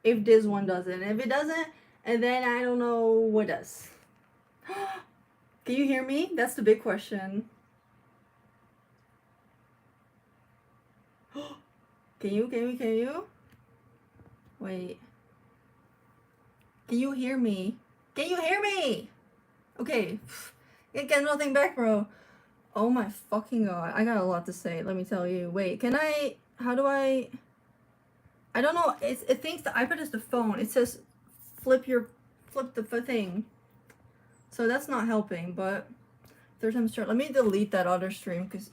if this one doesn't. If it doesn't, and then I don't know what does. Can you hear me? That's the big question. Can you? Wait. Can you hear me? Can you hear me? Okay. Can't get nothing back, bro. Oh my fucking god. I got a lot to say, let me tell you. Wait, can I... How do I... I don't know. It thinks the iPad is the phone. It says flip the thing. So that's not helping, but... Third time start. Let me delete that other stream, because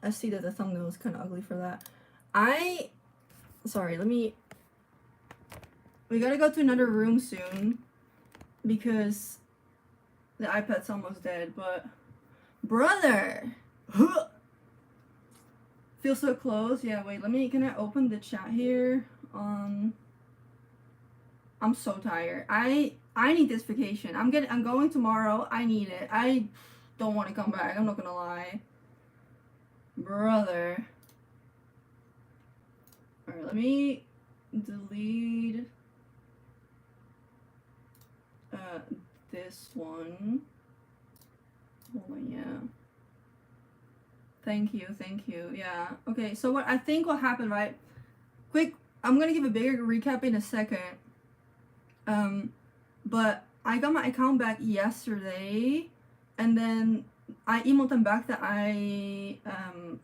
I see that the thumbnail is kind of ugly for that. Sorry, let me... We gotta go to another room soon, because the iPad's almost dead, but... Brother! Feel so close? Yeah, wait, can I open the chat here? I'm so tired. I need this vacation. I'm going tomorrow. I need it. I don't want to come back, I'm not gonna lie. Brother. Alright, let me delete this one. Hold on, yeah. Thank you. Yeah. Okay, so what happened, right? Quick, I'm gonna give a bigger recap in a second. But I got my account back yesterday, and then I emailed them back that I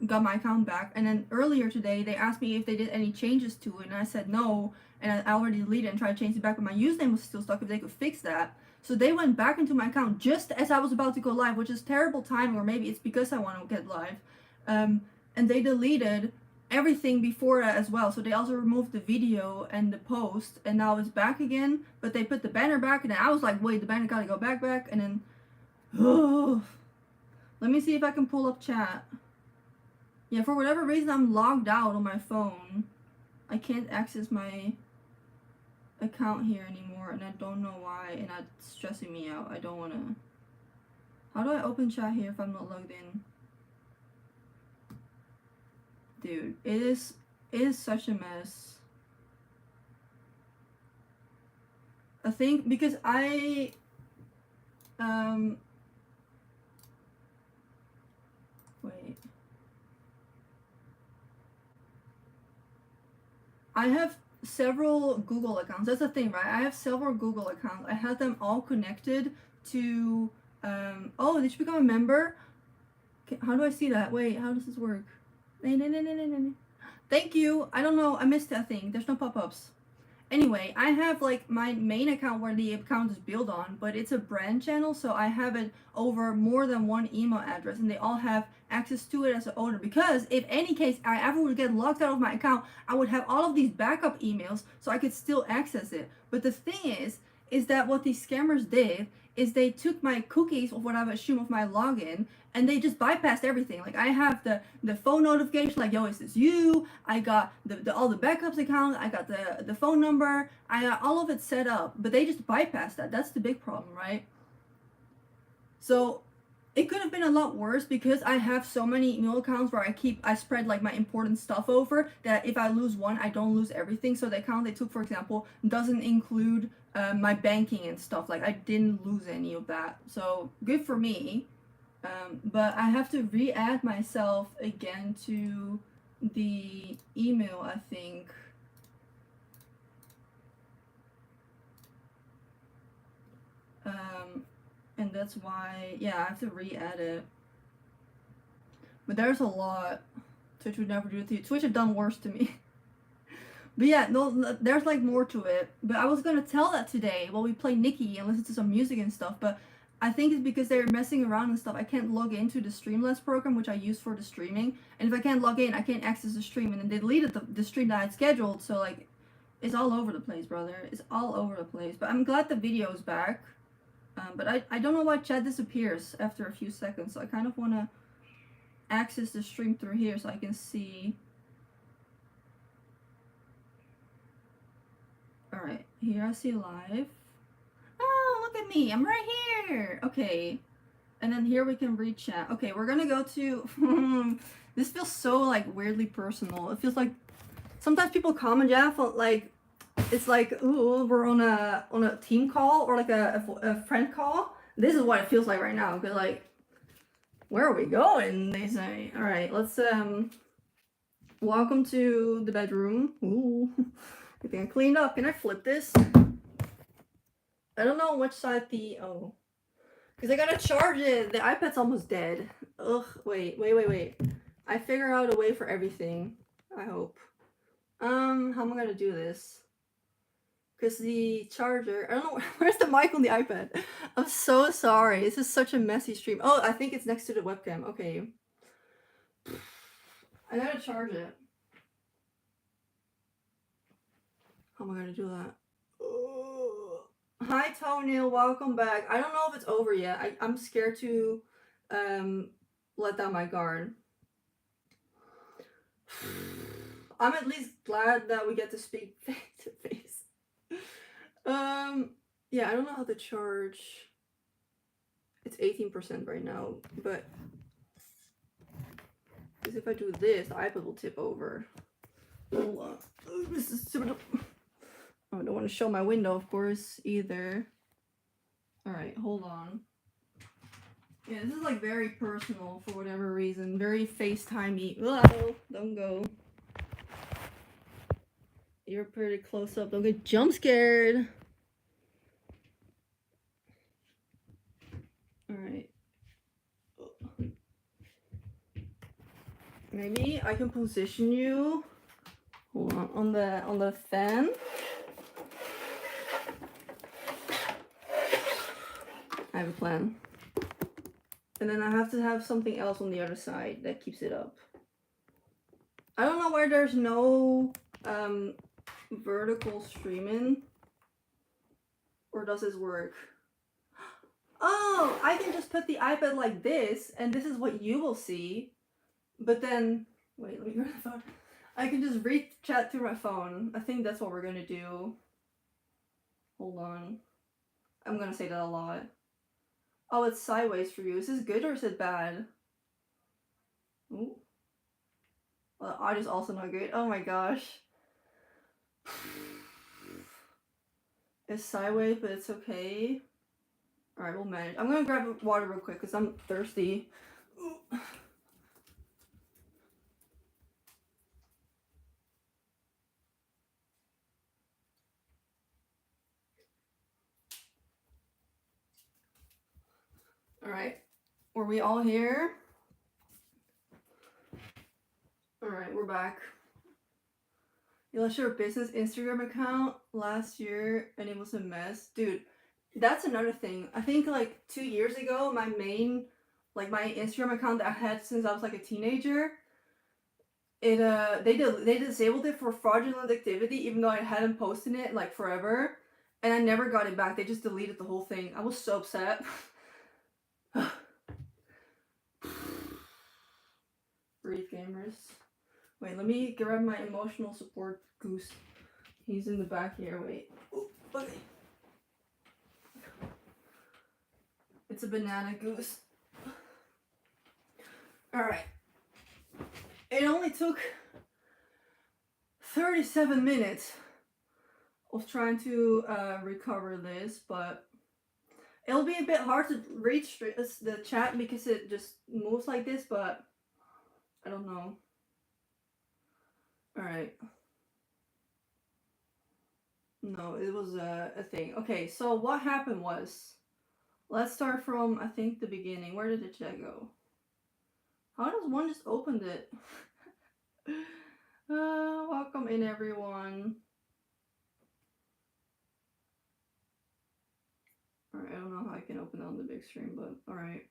got my account back, and then earlier today they asked me if they did any changes to it, and I said no, and I already deleted it and tried to change it back, but my username was still stuck, if they could fix that. So they went back into my account just as I was about to go live, which is terrible timing, or maybe it's because I want to get live. And they deleted everything before that as well. So they also removed the video and the post, and now it's back again, but they put the banner back, and then I was like, wait, the banner gotta go back, and then... Let me see if I can pull up chat. Yeah, for whatever reason, I'm logged out on my phone. I can't access my account here anymore, and I don't know why, and that's stressing me out. I don't want to... How do I open chat here if I'm not logged in? Dude, it is such a mess. I think because wait. I have several Google accounts. That's the thing, right? I have several Google accounts. I have them all connected to, oh, did you become a member? Okay, how do I see that? Wait, how does this work? Thank you. I don't know. I missed that thing. There's no pop-ups. Anyway, I have like my main account where the account is built on, but it's a brand channel, so I have it over more than one email address, and they all have access to it as an owner. Because if any case I ever would get locked out of my account, I would have all of these backup emails, so I could still access it. But the thing is that what these scammers did is they took my cookies of what I would assume of my login, and they just bypassed everything. Like, I have the phone notification, like, yo, is this you? I got all the backups account, I got the phone number, I got all of it set up, but they just bypassed that. That's the big problem, right? So it could have been a lot worse, because I have so many email accounts where I spread like my important stuff over, that if I lose one, I don't lose everything. So the account they took, for example, doesn't include my banking and stuff. Like, I didn't lose any of that, so good for me. But I have to re-add myself again to the email, I think. And that's why, yeah, I have to re-add it. But there's a lot. Twitch would never do it to you. Twitch have done worse to me. But yeah, no, there's like more to it. But I was gonna tell that today while we play Nikki and listen to some music and stuff, but I think it's because they're messing around and stuff. I can't log into the Streamlabs program, which I use for the streaming. And if I can't log in, I can't access the stream. And then they deleted the stream that I had scheduled. So, like, it's all over the place, brother. It's all over the place. But I'm glad the video's back. But I don't know why chat disappears after a few seconds. So I kind of want to access the stream through here so I can see. Alright, here I see live. Oh, look at me, I'm right here. Okay, and then here we can read chat. Okay, we're gonna go to this feels so like weirdly personal. It feels like sometimes people comment, Jeff, like it's like, ooh, we're on a team call or like a friend call. This is what it feels like right now. Cause like, where are we going? They say. All right, let's welcome to the bedroom. Ooh, I think I cleaned up. Can I flip this? I don't know which side oh, cause I gotta charge it. The iPad's almost dead. Ugh. Wait. I figure out a way for everything. I hope. How am I gonna do this? Because the charger, I don't know, where's the mic on the iPad? I'm so sorry. This is such a messy stream. Oh, I think it's next to the webcam. Okay. I gotta charge it. How am I gonna do that? Oh. Hi, Toenail. Welcome back. I don't know if it's over yet. I'm scared to let down my guard. I'm at least glad that we get to speak face to face. Yeah, I don't know how to charge. It's 18% right now, but because if I do this, the iPad will tip over. Hold on. This is super. Oh, I don't want to show my window, of course, either. Alright, hold on. Yeah, this is like very personal for whatever reason. Very FaceTime-y. Oh, don't go. You're pretty close up. Don't get jump scared. Alright. Maybe I can position you. Hold on the fan. I have a plan. And then I have to have something else on the other side that keeps it up. I don't know why there's no vertical streaming. Or does this work? Oh, I can just put the iPad like this, and this is what you will see. But then, wait, let me grab the phone. I can just read chat through my phone. I think that's what we're gonna do. Hold on. I'm gonna say that a lot. Oh, it's sideways for you. Is this good or is it bad? Ooh. Well, the audio's also not good. Oh my gosh. It's sideways, but it's okay. Alright, we'll manage. I'm gonna grab water real quick because I'm thirsty. Ooh. Alright. Were we all here? Alright, we're back. You lost your business Instagram account last year and it was a mess. Dude, that's another thing. I think like 2 years ago, my main, like my Instagram account that I had since I was like a teenager, they disabled it for fraudulent activity even though I hadn't posted it like forever. And I never got it back. They just deleted the whole thing. I was so upset. Breathe, gamers. Wait, let me grab my emotional support Goose. He's in the back here. Wait. Ooh, okay. It's a banana Goose. Alright. It only took 37 minutes of trying to recover this, but it'll be a bit hard to reach the chat because it just moves like this, but I don't know. Alright. No, it was a thing. Okay, so what happened was, let's start from, I think, the beginning. Where did the chat go? How does one just open it? Welcome in, everyone. Alright, I don't know how I can open it on the big screen, but alright.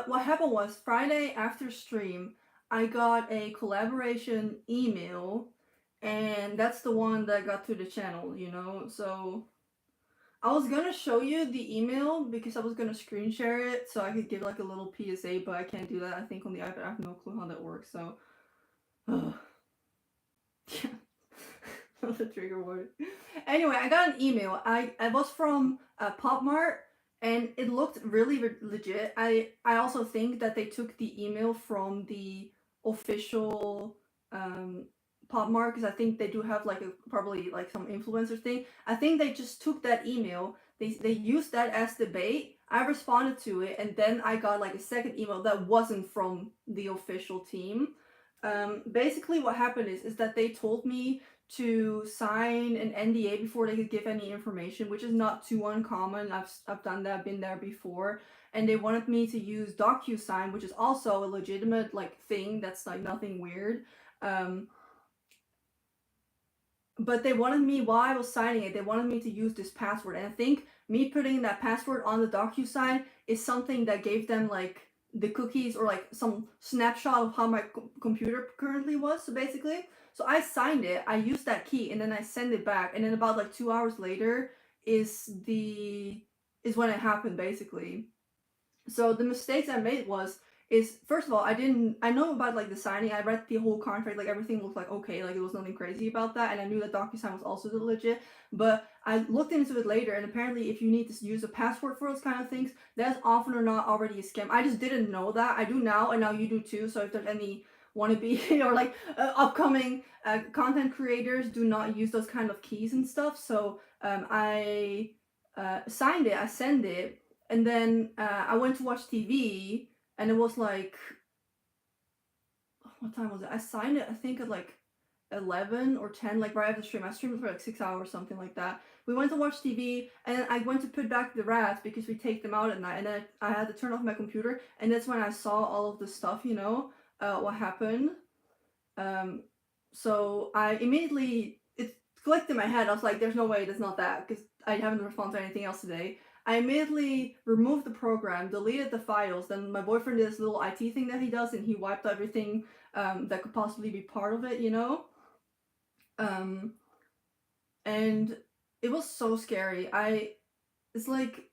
What happened was, Friday after stream, I got a collaboration email, and that's the one that got to the channel, you know? So, I was gonna show you the email because I was gonna screen share it so I could give like a little PSA, but I can't do that. I think on the iPad I have no clue how that works, so... Yeah. The trigger word. Anyway, I got an email. I was from Pop Mart, and it looked really legit. I also think that they took the email from the official PopMart, because I think they do have like a probably like some influencer thing. I think they just took that email, they used that as the bait. I responded to it, and then I got like a second email that wasn't from the official team. Basically, what happened is that they told me to sign an NDA before they could give any information, which is not too uncommon. I've done that, been there before. And they wanted me to use DocuSign, which is also a legitimate like thing. That's like nothing weird. But they wanted me, while I was signing it, they wanted me to use this password. And I think me putting that password on the DocuSign is something that gave them like the cookies or like some snapshot of how my computer currently was. So basically, so I signed it, I used that key, and then I send it back. And then about like 2 hours later is when it happened basically. So the mistakes I made is first of all, I know about like the signing. I read the whole contract, like everything looked like okay, like it was nothing crazy about that, and I knew that DocuSign was also legit. But I looked into it later, and apparently, if you need to use a password for those kind of things, that's often or not already a scam. I just didn't know that. I do now, and now you do too. So if there's any wannabe or like upcoming content creators, do not use those kind of keys and stuff. So I signed it, I sent it, and then I went to watch TV, and it was like, what time was it? I signed it, I think at like 11 or 10, like right after the stream. I streamed for like 6 hours, something like that. We went to watch TV, and then I went to put back the rats because we take them out at night, and then I had to turn off my computer, and that's when I saw all of the stuff, what happened. So I immediately, it clicked in my head. I was like, there's no way that's not that, because I haven't responded to anything else today. I immediately removed the program, deleted the files. Then my boyfriend did this little IT thing that he does, and he wiped everything that could possibly be part of it, and it was so scary. It's like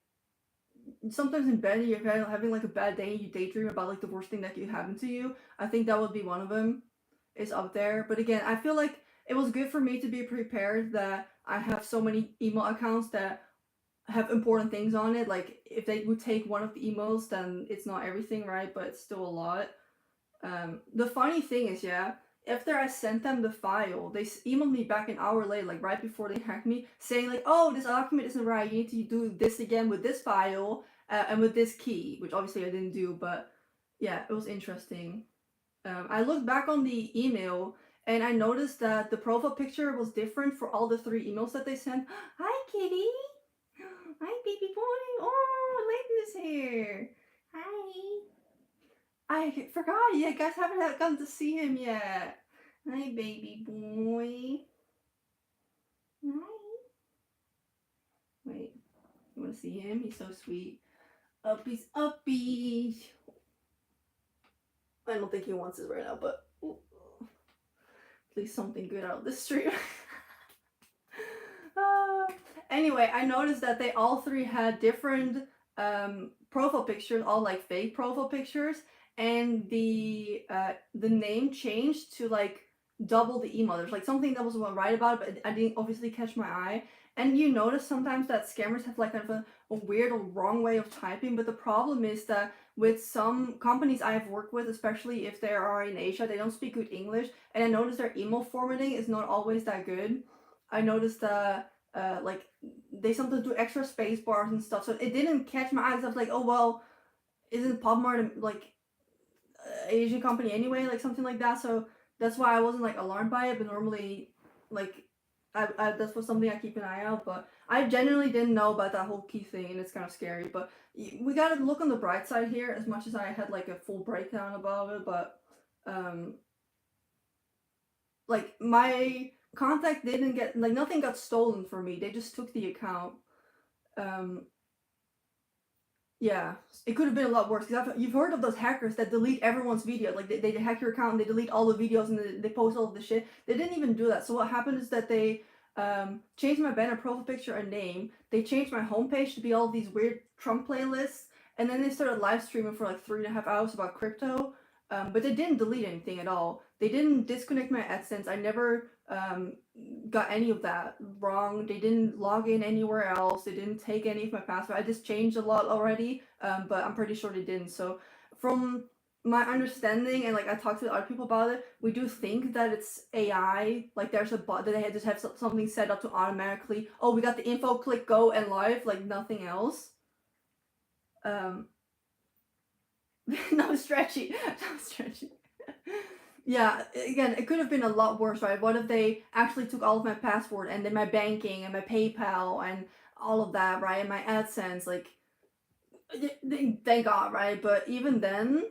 sometimes in bed you're having like a bad day, you daydream about like the worst thing that could happen to you. I think that would be one of them. Is up there. But again, I feel like it was good for me to be prepared that I have so many email accounts that have important things on it. Like if they would take one of the emails, then it's not everything, right? But it's still a lot. The funny thing is, after I sent them the file, they emailed me back an hour later, like right before they hacked me, saying like, oh, this document isn't right. You need to do this again with this file and with this key, which obviously I didn't do. But yeah, it was interesting. I looked back on the email, and I noticed that the profile picture was different for all the 3 emails that they sent. Hi, kitty. Hi, baby boy. Oh, Layton is here. Hi. I forgot. You guys haven't gotten to see him yet. Hi, baby boy. Hi. Wait. You want to see him? He's so sweet. Uppies, uppies. I don't think he wants this right now, but please something good out of this stream. Anyway, I noticed that they all 3 had different profile pictures, all like fake profile pictures, and the name changed to like double the email. There's like something that was right about it, but I didn't obviously catch my eye. And you notice sometimes that scammers have like kind of a weird or wrong way of typing, but the problem is that with some companies I've worked with, especially if they are in Asia, they don't speak good English, and I noticed their email formatting is not always that good. I noticed that like they sometimes do extra space bars and stuff, so it didn't catch my eyes. I was like, oh well, isn't PopMart like Asian company anyway, like something like that. So that's why I wasn't like alarmed by it. But normally, like I that's for something I keep an eye out. But I genuinely didn't know about that whole key thing, and it's kind of scary. But we gotta look on the bright side here. As much as I had like a full breakdown about it, but like my contact didn't get, like, nothing got stolen from me. They just took the account. Yeah, it could have been a lot worse, because you've heard of those hackers that delete everyone's video. Like they hack your account and they delete all the videos and they post all of the shit. They didn't even do that. So what happened is that they changed my banner profile picture and name. They changed my homepage to be all these weird Trump playlists, and then they started live streaming for like 3.5 hours about crypto. But they didn't delete anything at all. They didn't disconnect my AdSense. I never got any of that wrong. They didn't log in anywhere else. They didn't take any of my password. I just changed a lot already, but I'm pretty sure they didn't. So from my understanding, and like I talked to other people about it, we do think that it's AI. Like there's a bot that they just have something set up to automatically, oh, we got the info, click go and live, like nothing else. No stretchy, no stretchy. Yeah, again, it could have been a lot worse, right? What if they actually took all of my password and then my banking and my PayPal and all of that, right? And my AdSense, like, thank God, right? But even then,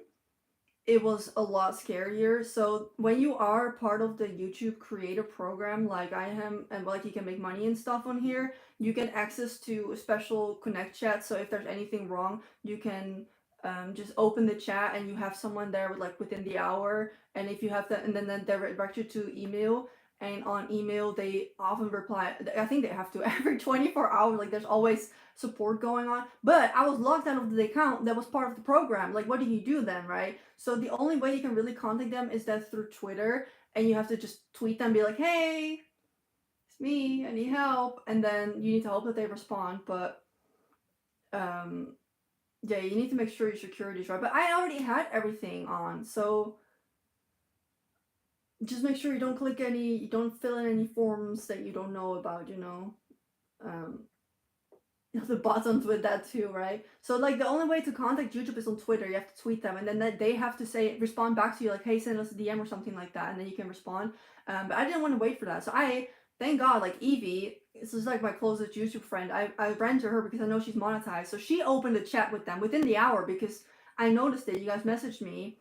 it was a lot scarier. So when you are part of the YouTube creator program like I am, and like you can make money and stuff on here, you get access to a special connect chat. So if there's anything wrong, you can just open the chat and you have someone there with, like within the hour. And if you have that, and then they direct you to email. And on email, they often reply. I think they have to every 24 hours. Like there's always support going on. But I was locked out of the account that was part of the program. Like, what do you do then, right? So the only way you can really contact them is that through Twitter, and you have to just tweet them, be like, "Hey, it's me. I need help," and then you need to hope that they respond. But yeah, you need to make sure your security is right. But I already had everything on, so just make sure you don't fill in any forms that you don't know about. Um, the buttons with that too, right? So like the only way to contact YouTube is on Twitter. You have to tweet them, and then they have to respond back to you like, "Hey, send us a DM or something like that," and then you can respond. But I didn't want to wait for that, so thank God, like Evie, this is like my closest YouTube friend. I ran to her because I know she's monetized, so she opened a chat with them within the hour because I noticed it. You guys messaged me.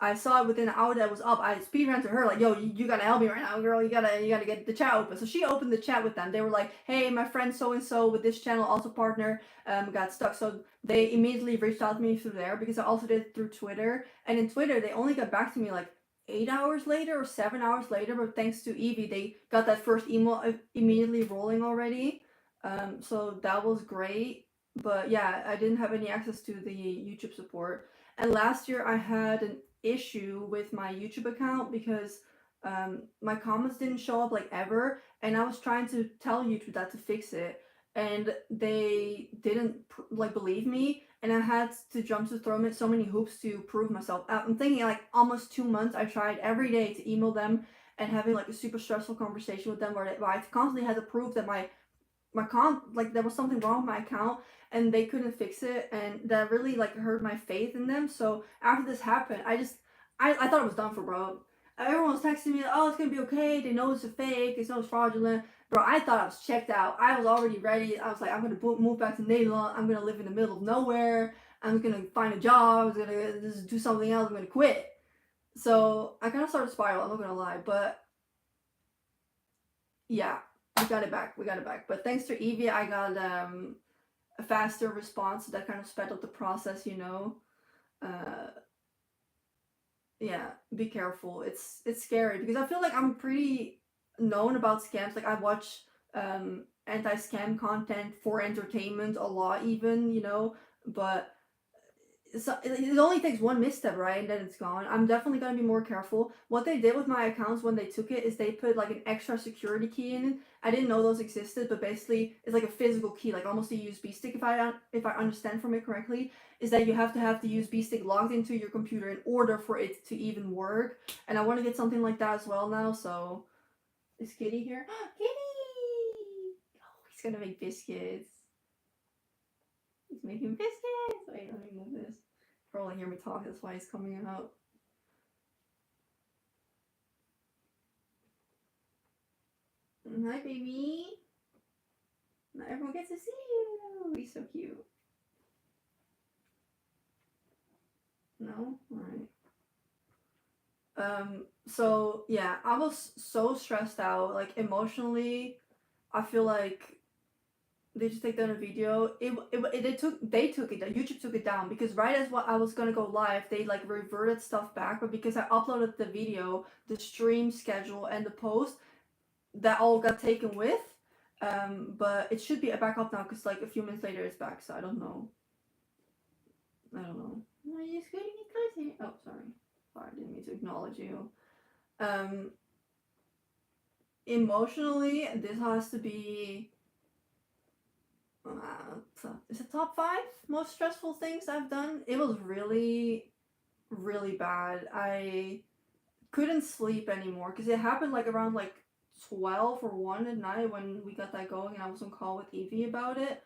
I saw it within an hour that was up. I speed ran to her like, "Yo, you gotta help me right now, girl. You gotta get the chat open." So she opened the chat with them. They were like, "Hey, my friend so and so with this channel, also partner, got stuck." So they immediately reached out to me through there because I also did it through Twitter. And in Twitter, they only got back to me like 8 hours later or 7 hours later. But thanks to Evie, they got that first email immediately rolling already. So that was great. But yeah, I didn't have any access to the YouTube support. And last year I had an issue with my YouTube account because my comments didn't show up like ever, and I was trying to tell YouTube that to fix it, and they didn't like believe me, and I had to jump through so many hoops to prove myself. I'm thinking like almost 2 months. I tried every day to email them and having like a super stressful conversation with them where I constantly had to prove that like there was something wrong with my account and they couldn't fix it, and that really like hurt my faith in them. So after this happened, I thought it was done for, bro. Everyone was texting me, "Oh, it's gonna be okay. They know it's a fake. They know it's fraudulent." Bro, I thought I was checked out. I was already ready. I was like, I'm gonna move back to Nederland. I'm gonna live in the middle of nowhere. I'm gonna find a job. I'm gonna just do something else. I'm gonna quit. So I kind of started spiral. I'm not gonna lie, but yeah, we got it back. We got it back. But thanks to Evie, I got a faster response that kind of sped up the process. Uh, yeah, be careful. It's scary because I feel like I'm pretty known about scams. Like I watch anti-scam content for entertainment a lot, even but so it only takes one misstep, right, and then it's gone. I'm definitely gonna be more careful. What they did with my accounts when they took it is they put like an extra security key in it. I didn't know those existed, but basically it's like a physical key, like almost a USB stick. If I understand from it correctly, is that you have to have the USB stick logged into your computer in order for it to even work. And I want to get something like that as well now. So is Kitty here? Kitty! Oh, he's gonna make biscuits. He's making biscuits. Wait, let me move this. Probably hear me talk. That's why he's coming out. Hi, baby. Now everyone gets to see you. He's so cute. No, all right. So yeah, I was so stressed out, like emotionally. I feel like they just take down a video. They took it down. YouTube took it down because right as what I was gonna go live, they like reverted stuff back. But because I uploaded the video, the stream schedule, and the post, that all got taken with. But it should be back up now because like a few minutes later it's back. So I don't know. I don't know. Are you just getting me crazy? Oh, sorry. Sorry, I didn't mean to acknowledge you. Um, Emotionally, this has to be. Is it top 5 most stressful things I've done? It was really, really bad. I couldn't sleep anymore because it happened like around like 12 or 1 at night when we got that going, and I was on call with Evie about it.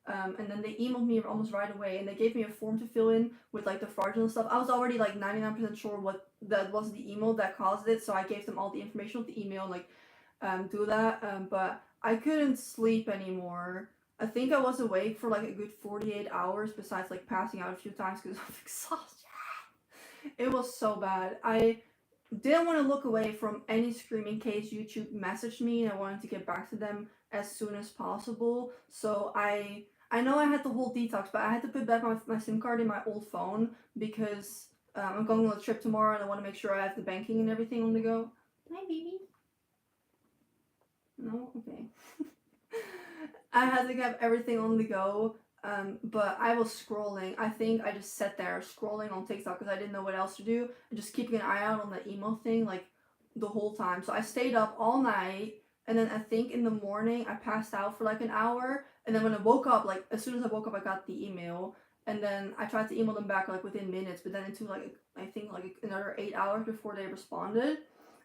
And then they emailed me almost right away, and they gave me a form to fill in with like the fraudulent stuff. I was already like 99% sure what that was the email that caused it, so I gave them all the information with the email and like do that. But I couldn't sleep anymore. I think I was awake for like a good 48 hours, besides like passing out a few times because of exhaustion. It was so bad. I didn't want to look away from any screen in case YouTube messaged me, and I wanted to get back to them as soon as possible. So I know I had the whole detox, but I had to put back my SIM card in my old phone because I'm going on a trip tomorrow, and I want to make sure I have the banking and everything on the go. Hi, baby. No? Okay. I had to have everything on the go. But I was scrolling. I think I just sat there scrolling on TikTok because I didn't know what else to do, and just keeping an eye out on the email thing like the whole time. So I stayed up all night, and then I think in the morning I passed out for like an hour, and then when I woke up, like as soon as I woke up, I got the email, and then I tried to email them back like within minutes, but then it took like I think like another 8 hours before they responded.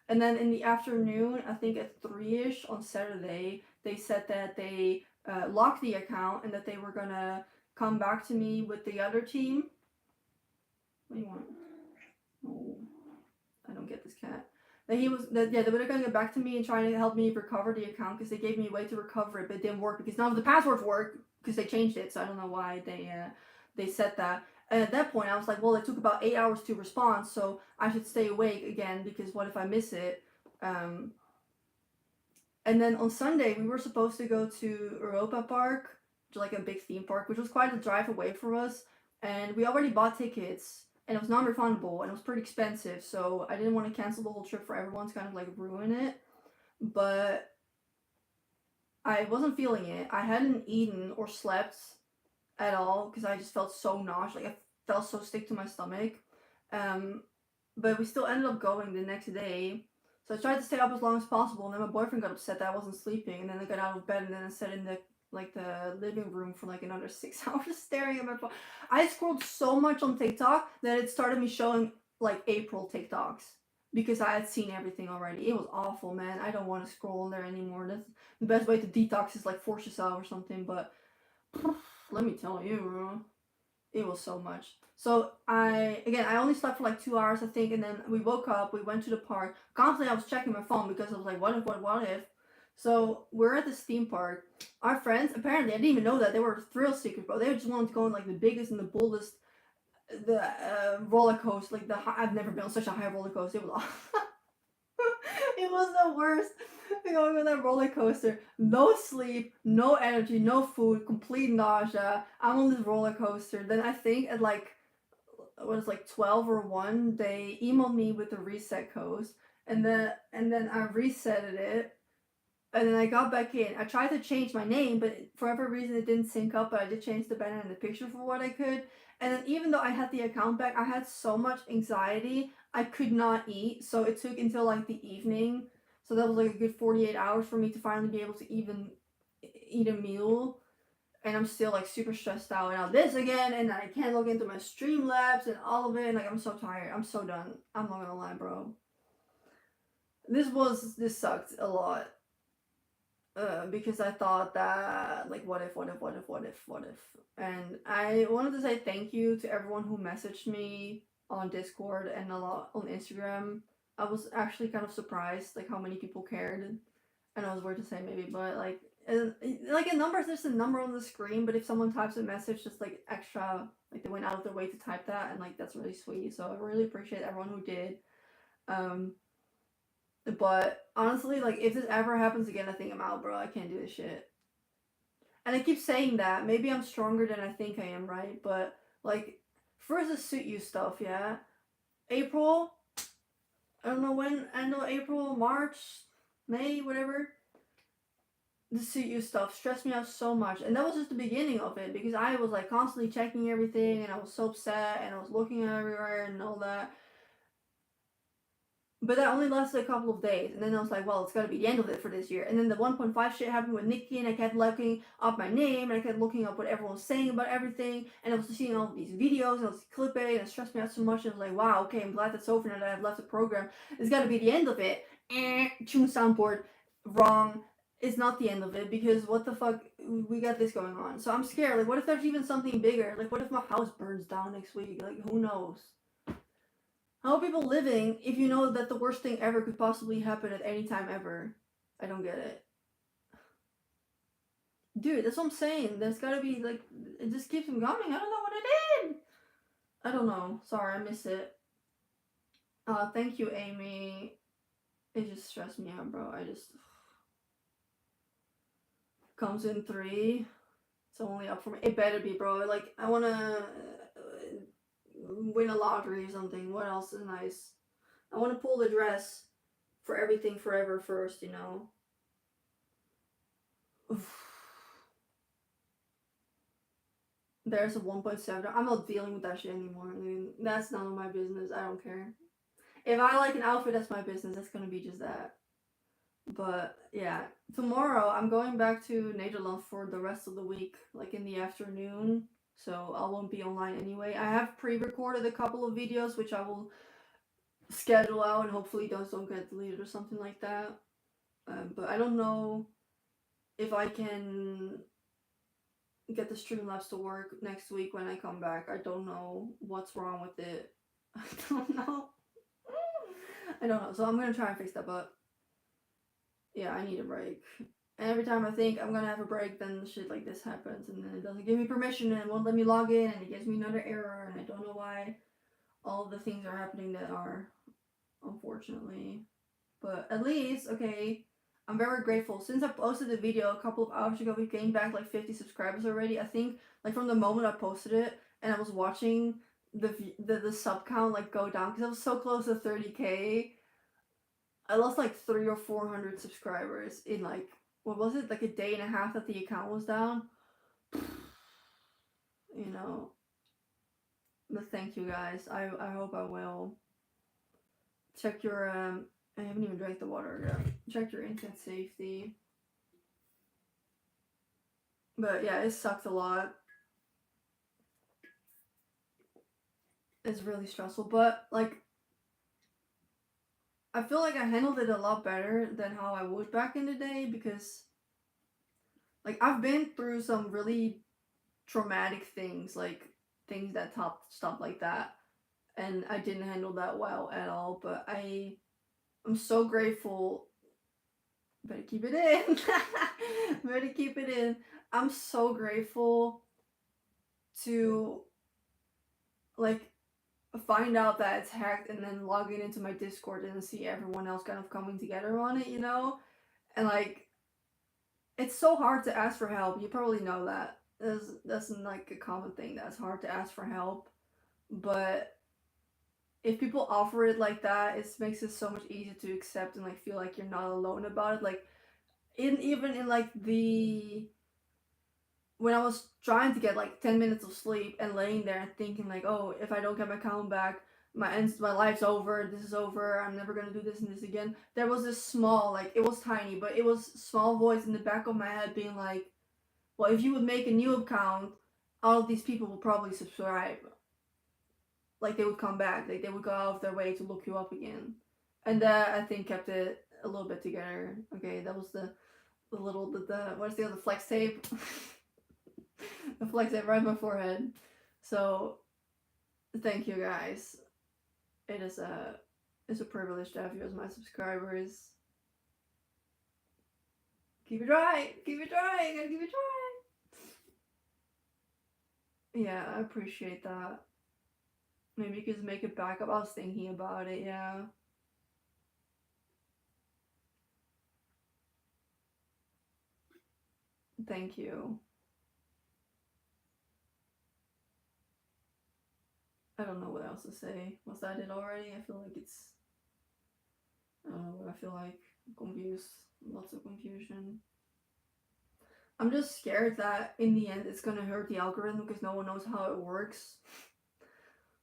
And then in the afternoon, I think at 3ish on Saturday, they said that they locked the account and that they were gonna come back to me with the other team. What do you want? Oh, I don't get this cat. That they were gonna get back to me and try to help me recover the account because they gave me a way to recover it, but it didn't work because none of the passwords work because they changed it. So I don't know why they said that. And at that point, I was like, well, it took about 8 hours to respond, so I should stay awake again because what if I miss it? And then on Sunday, we were supposed to go to Europa Park, which is like a big theme park, which was quite a drive away from us. And we already bought tickets, and it was non-refundable, and it was pretty expensive. So I didn't want to cancel the whole trip for everyone to kind of like ruin it. But I wasn't feeling it. I hadn't eaten or slept at all because I just felt so nauseous. Like I felt so sick to my stomach. But we still ended up going the next day. So I tried to stay up as long as possible, and then my boyfriend got upset that I wasn't sleeping, and then I got out of bed, and then I sat in the living room for like another 6 hours staring at my phone. I scrolled so much on TikTok that it started me showing like April TikToks because I had seen everything already. It was awful, man. I don't want to scroll on there anymore. That's the best way to detox is like force yourself or something, but let me tell you, it was so much. So I only slept for like 2 hours, I think, and then we woke up, we went to the park. Constantly I was checking my phone because I was like, what if? So we're at this theme park. Our friends, apparently, I didn't even know that they were thrill seekers, but they just wanted to go on like the biggest and the boldest, roller coaster. Like I've never been on such a high roller coaster. It was awful. It was the worst. Going on that roller coaster, no sleep, no energy, no food, complete nausea. I'm on this roller coaster. Then I think at like it was like 12 or 1, they emailed me with the reset code, and then I resetted it, and then I got back in. I tried to change my name, but for whatever reason it didn't sync up, but I did change the banner and the picture for what I could. And then even though I had the account back, I had so much anxiety, I could not eat, so it took until like the evening. So that was like a good 48 hours for me to finally be able to even eat a meal. And I'm still like super stressed out, and now this again, and I can't log into my Streamlabs and all of it, and like I'm so tired. I'm so done. I'm not gonna lie, bro. This sucked a lot. Because I thought that like what if, and I wanted to say thank you to everyone who messaged me on Discord and a lot on Instagram. I was actually kind of surprised like how many people cared. I know it's weird to say maybe, but like a number, there's a number on the screen, but if someone types a message just like extra, like they went out of their way to type that, and like that's really sweet. So I really appreciate everyone who did. But honestly, like if this ever happens again, I think I'm out, bro. I can't do this shit. And I keep saying that. Maybe I'm stronger than I think I am, right? But like first the suit you stuff, yeah. April, I don't know when, end of April, March, May, whatever. The suit you stuff stressed me out so much, and that was just the beginning of it because I was like constantly checking everything, and I was so upset, and I was looking everywhere and all that. But that only lasted a couple of days, and then I was like, well, it's gotta be the end of it for this year. And then the 1.5 shit happened with Nikki, and I kept looking up my name, and I kept looking up what everyone was saying about everything, and I was seeing all these videos, and I was clickbait, and it stressed me out so much, and I was like, wow, okay, I'm glad that's over now that I've left the program. It's gotta be the end of it. Tune soundboard, wrong. It's not the end of it, because what the fuck, we got this going on. So I'm scared, like, what if there's even something bigger? Like, what if my house burns down next week? Like, who knows? How are people living if you know that the worst thing ever could possibly happen at any time ever? I don't get it. Dude, that's what I'm saying. There's gotta be, like, it just keeps them coming. I don't know what it is. I don't know. Sorry, I missed it. Thank you, Amy. It just stressed me out, bro. I just. Comes in 3. It's only up for me. It better be, bro. Like, I wanna win a lottery or something. What else is nice? I wanna pull the dress for everything forever first, you know? There's a 1.7. I'm not dealing with that shit anymore. I mean, that's none of my business. I don't care. If I like an outfit, that's my business. That's gonna be just that. But yeah, tomorrow I'm going back to Nederland for the rest of the week, like in the afternoon. So I won't be online anyway. I have pre-recorded a couple of videos, which I will schedule out, and hopefully those don't get deleted or something like that. But I don't know if I can get the Streamlabs to work next week when I come back. I don't know what's wrong with it. I don't know. I don't know. So I'm gonna try and fix that, but yeah, I need a break. And every time I think I'm gonna have a break, then shit like this happens, and then it doesn't give me permission, and it won't let me log in, and it gives me another error, and I don't know why all of the things are happening that are, unfortunately. But at least, okay, I'm very grateful. Since I posted the video a couple of hours ago, we've gained back like 50 subscribers already. I think like from the moment I posted it and I was watching the sub count like go down because I was so close to 30K. I lost like 300 or 400 subscribers in like, what was it, like a day and a half that the account was down. You know, but thank you guys. I hope I will. Check your I haven't even drank the water yet. Check your internet safety. But yeah, it sucked a lot. It's really stressful, but like I feel like I handled it a lot better than how I would back in the day, because like I've been through some really traumatic things, like things that topped stuff like that, and I didn't handle that well at all. But I'm so grateful. Better keep it in. Better keep it in. I'm so grateful to like find out that it's hacked and then logging into my Discord and see everyone else kind of coming together on it, you know? And like it's so hard to ask for help. You probably know that. That's like a common thing, that's hard to ask for help. But if people offer it like that, it makes it so much easier to accept and like feel like you're not alone about it. Like even in like the when I was trying to get like 10 minutes of sleep and laying there and thinking like, oh, if I don't get my account back, my life's over, this is over, I'm never gonna do this and this again. There was this small, like it was tiny, but it was small voice in the back of my head being like, well, if you would make a new account, all of these people will probably subscribe. Like they would come back, like they would go out of their way to look you up again. And that I think kept it a little bit together. Okay, that was the little what's the other flex tape? The flex tape right on my forehead. So thank you guys. It's a privilege to have you as my subscribers. Keep it dry. Keep it dry. I gotta keep it dry. Yeah, I appreciate that. Maybe you could make it back up. I was thinking about it, yeah. Thank you. I don't know what else to say. Was that it already? I feel like it's. I don't know what I feel like. I'm confused. Lots of confusion. I'm just scared that in the end it's gonna hurt the algorithm because no one knows how it works.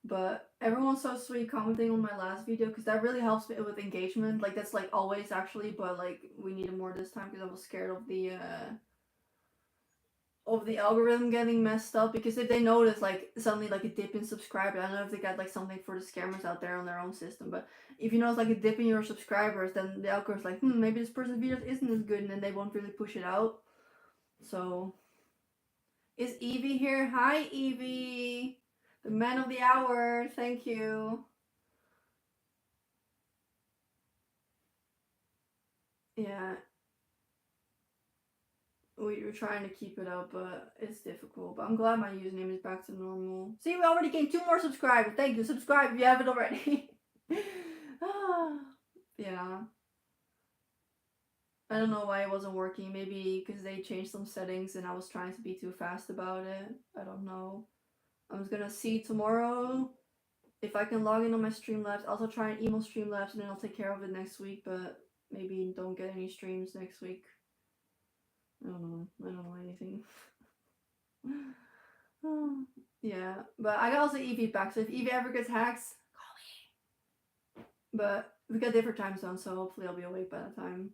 But everyone's so sweet commenting on my last video because that really helps me with engagement. Like that's like always actually, but like we needed more this time because I was scared of the algorithm getting messed up, because if they notice like suddenly like a dip in subscribers, I don't know if they got like something for the scammers out there on their own system, but if you notice like a dip in your subscribers, then the algorithm's like, maybe this person's video isn't as good, and then they won't really push it out. So is Evie here? Hi Evie, the man of the hour. Thank you. Yeah, we're trying to keep it up, but it's difficult. But I'm glad my username is back to normal. See, we already gained 2 more subscribers. Thank you. Subscribe if you haven't already. Yeah. I don't know why it wasn't working. Maybe because they changed some settings and I was trying to be too fast about it. I don't know. I'm just gonna see tomorrow if I can log in on my Streamlabs. I'll also try and email Streamlabs and then I'll take care of it next week, but maybe don't get any streams next week. I don't know. I don't know anything. Yeah, but I got also Evie back, so if Evie ever gets hacks, call me. But we got different time zones, so hopefully I'll be awake by that time.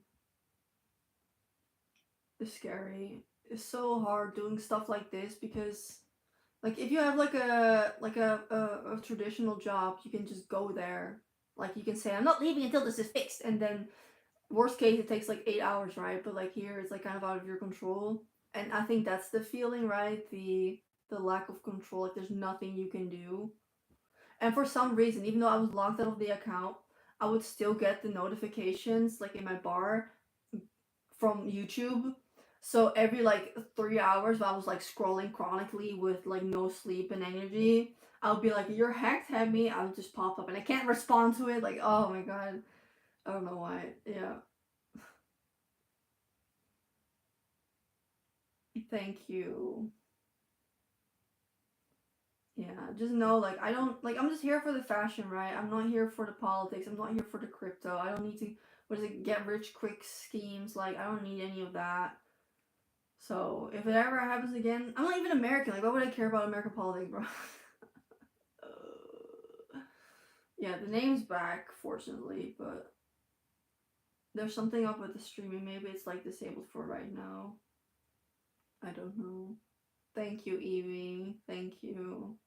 It's scary. It's so hard doing stuff like this because, like, if you have like a traditional job, you can just go there. Like, you can say, I'm not leaving until this is fixed, and then worst case it takes like 8 hours, right? But like here it's like kind of out of your control, and I think that's the feeling, right? The lack of control. Like there's nothing you can do. And for some reason, even though I was logged out of the account, I would still get the notifications like in my bar from YouTube. So every like 3 hours, I was like scrolling chronically with like no sleep and energy, I would be like, "You're hacked, have me." I would just pop up and I can't respond to it. Like, oh my god, I don't know why. Yeah. Thank you. Yeah, just know, like, I don't, like, I'm just here for the fashion, right? I'm not here for the politics. I'm not here for the crypto. I don't need to, what is it, get rich quick schemes. Like, I don't need any of that. So, if it ever happens again, I'm not even American. Like, why would I care about American politics, bro? Yeah, the name's back, fortunately, but there's something up with the streaming. Maybe it's, like, disabled for right now. I don't know. Thank you, Evie. Thank you.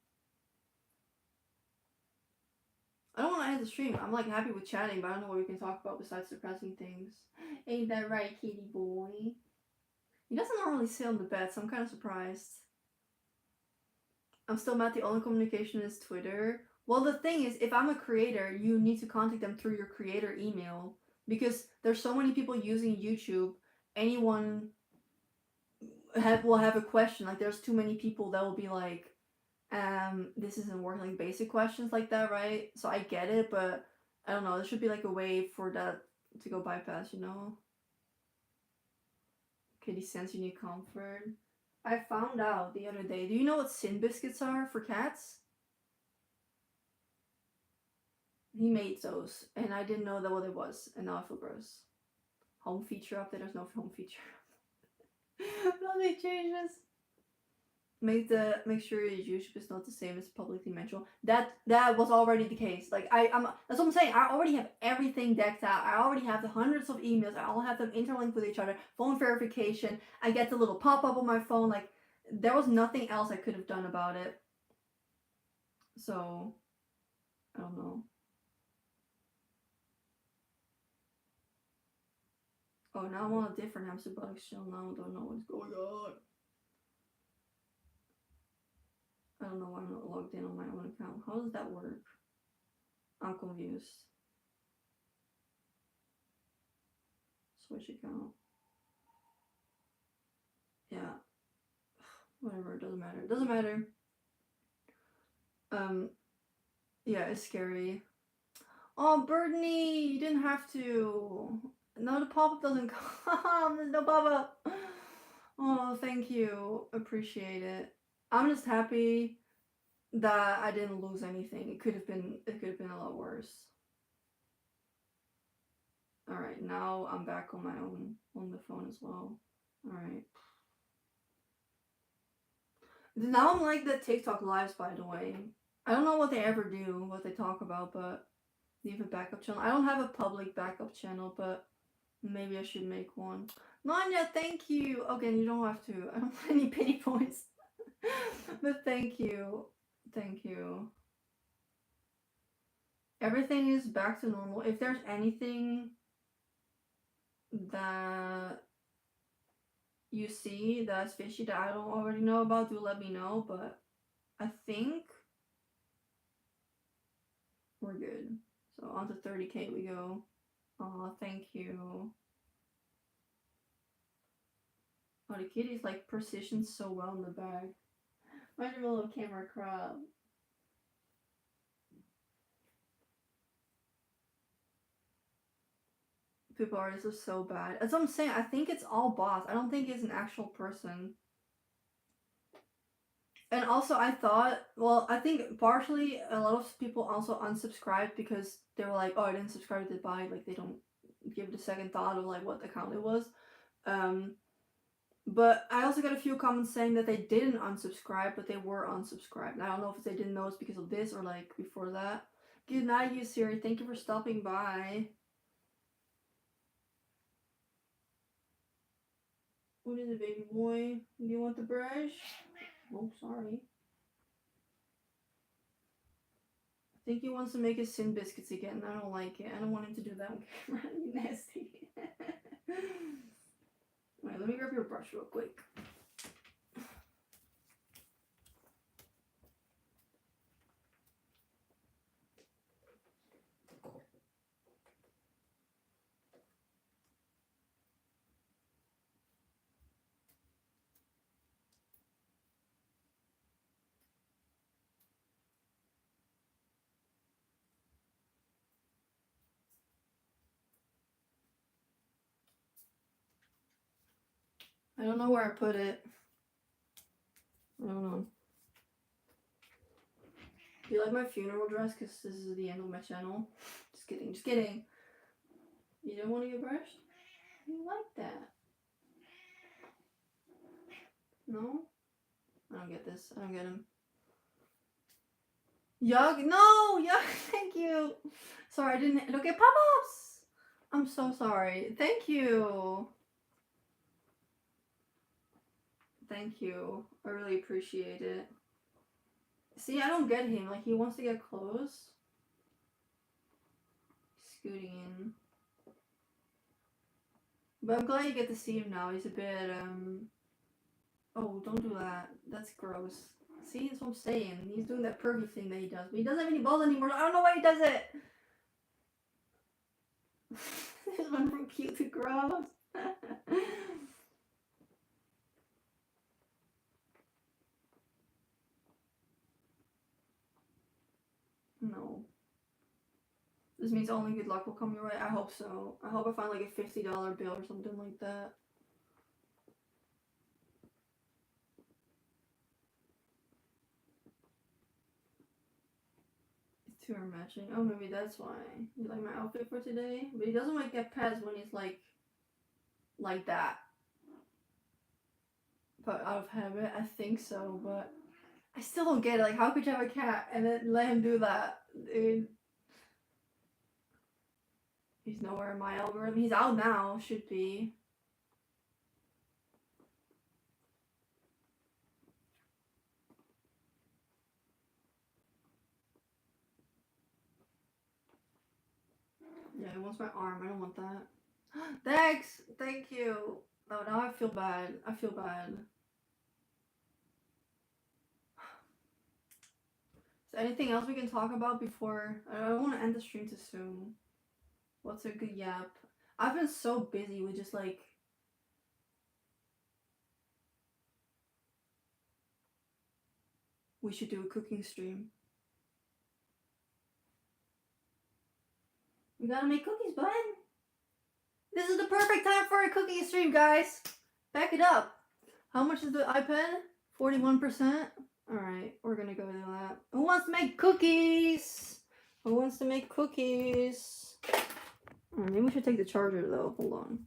I don't want to end the stream. I'm like happy with chatting, but I don't know what we can talk about besides depressing things. Ain't that right, kitty boy? He doesn't normally sit on the bed, so I'm kind of surprised. I'm still mad the only communication is Twitter. Well, the thing is, if I'm a creator, you need to contact them through your creator email, because there's so many people using YouTube. Anyone will have a question. Like, there's too many people that will be like, this isn't working, like basic questions like that, right? So I get it, but I don't know, there should be like a way for that to go bypass, you know? Kitty sends you need comfort. I found out the other day. Do you know what Sin Biscuits are for cats? He made those, and I didn't know that what it was, and now I feel gross. Home feature update. There's no home feature. Nothing changes. Make sure your YouTube is not the same as publicly mentioned. That was already the case. Like I'm that's what I'm saying. I already have everything decked out. I already have the hundreds of emails. I all have them interlinked with each other. Phone verification. I get the little pop up on my phone. Like there was nothing else I could have done about it. So I don't know. Oh, now I'm on a different hamster bug show. Now I don't know what's going on. I don't know why I'm not logged in on my own account. How does that work? I'm confused. Switch account. Yeah. Whatever, it doesn't matter. It doesn't matter. Yeah, it's scary. Oh, Brittany, you didn't have to. No, the pop-up doesn't come. There's no pop-up. Oh, thank you. Appreciate it. I'm just happy that I didn't lose anything. It could have been a lot worse. Alright, now I'm back on my own on the phone as well. Alright. Now I'm like the TikTok lives, by the way. I don't know what they ever do, what they talk about, but leave a backup channel. I don't have a public backup channel, but maybe I should make one. Nanya, thank you. Okay, you don't have to. I don't want any pity points. But thank you. Thank you. Everything is back to normal. If there's anything that you see that's fishy that I don't already know about, do let me know. But I think we're good. So on to 30K we go. Aw, thank you. Oh, the kitty's like positioned so well in the bag. Why'd your little camera crop? People artists are so bad. That's what I'm saying. I think it's all bots. I don't think it's an actual person. And also, I thought, well, I think partially a lot of people also unsubscribed because they were like, oh, I didn't subscribe to the buy. Like, they don't give it a second thought of like what account it was. But I also got a few comments saying that they didn't unsubscribe, but they were unsubscribed. And I don't know if they didn't know it's because of this or like before that. Good night, you Siri. Thank you for stopping by. What is it, baby boy? Do you want the brush? Oh, sorry. I think he wants to make his sin biscuits again. I don't like it. I don't want him to do that on camera. You nasty. Alright, let me grab your brush real quick. I don't know where I put it. I don't know. Do you like my funeral dress? Because this is the end of my channel. Just kidding, just kidding. You don't want to get brushed? You like that? No? I don't get this. I don't get him. Yuck! No! Yuck! Thank you! Sorry, I didn't look at pop-ups! I'm so sorry. Thank you! Thank you. I really appreciate it. See, I don't get him. Like, he wants to get close. Scooting in. But I'm glad you get to see him now. He's a bit, Oh, don't do that. That's gross. See, that's what I'm saying. He's doing that pervy thing that he does. But he doesn't have any balls anymore. I don't know why he does it! This went from cute to gross. No. This means only good luck will come your way. I hope so. I hope I find like a $50 bill or something like that. It's too matching. Oh, maybe that's why. You like my outfit for today? But he doesn't like get pets when he's like that. But out of habit, I think so, but I still don't get it. Like, how could you have a cat and then let him do that? Dude. He's nowhere in my algorithm. He's out now, should be. Yeah, he wants my arm. I don't want that. Thanks! Thank you! Oh, now I feel bad. I feel bad. Is there anything else we can talk about before? I don't want to end the stream too soon. What's a good yap? I've been so busy with just like... We should do a cooking stream. We gotta make cookies, bud. This is the perfect time for a cooking stream, guys. Back it up. How much is the iPad? 41%? Alright, we're gonna go do that. Who wants to make cookies? Who wants to make cookies? Maybe we should take the charger though. Hold on.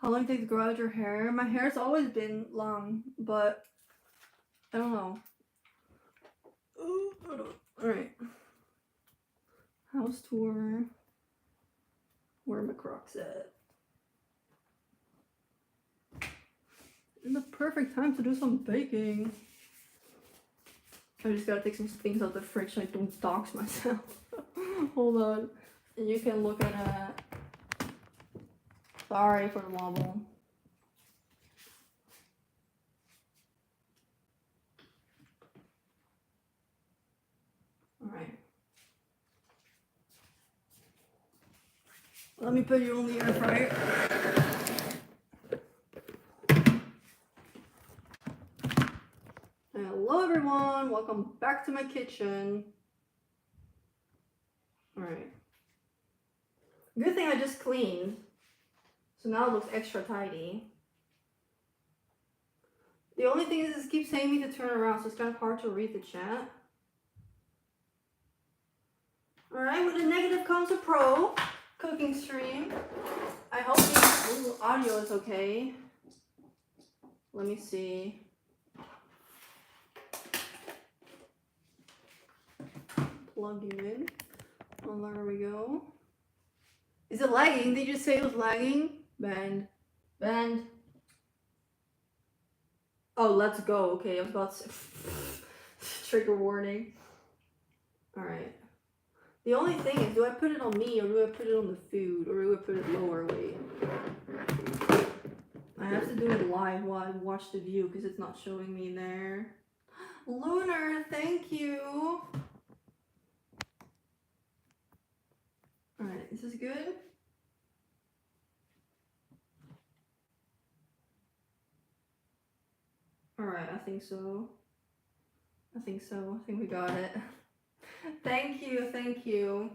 How long did it grow out your hair? My hair's always been long, but I don't know. Alright. House tour. Where are my Crocs at? And the perfect time to do some baking. I just gotta take some things out the fridge so I don't dox myself. Hold on. And you can look at it. Sorry for the wobble. Alright. Let me put you on the air fryer. Hello everyone, welcome back to my kitchen. Alright. Good thing I just cleaned. So now it looks extra tidy. The only thing is it keeps saying me to turn around, so it's kind of hard to read the chat. Alright, with a negative comes a pro. Cooking stream. I hope the audio is okay. Let me see. Plug you in. Oh, there we go. Is it lagging? Did you say it was lagging? Band. Oh, let's go. Okay, I was about to trigger warning. Alright. The only thing is, do I put it on me or do I put it on the food or do I put it lower? Wait. I have to do it live while I watch the view because it's not showing me there. Lunar, thank you. Alright, this is good. Alright, I think so. I think we got it. Thank you.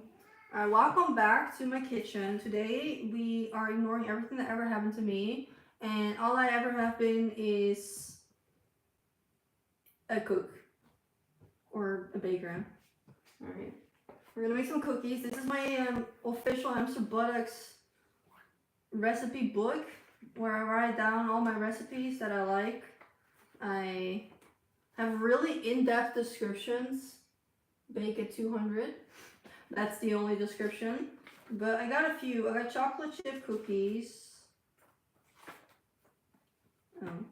Welcome back to my kitchen. Today we are ignoring everything that ever happened to me, and all I ever have been is a cook or a baker. Alright, we're gonna make some cookies. This is my official Hamster Buttocks recipe book where I write down all my recipes that I like. I have really in-depth descriptions. Bake at 200. That's the only description. But I got a few. I got chocolate chip cookies. Oh.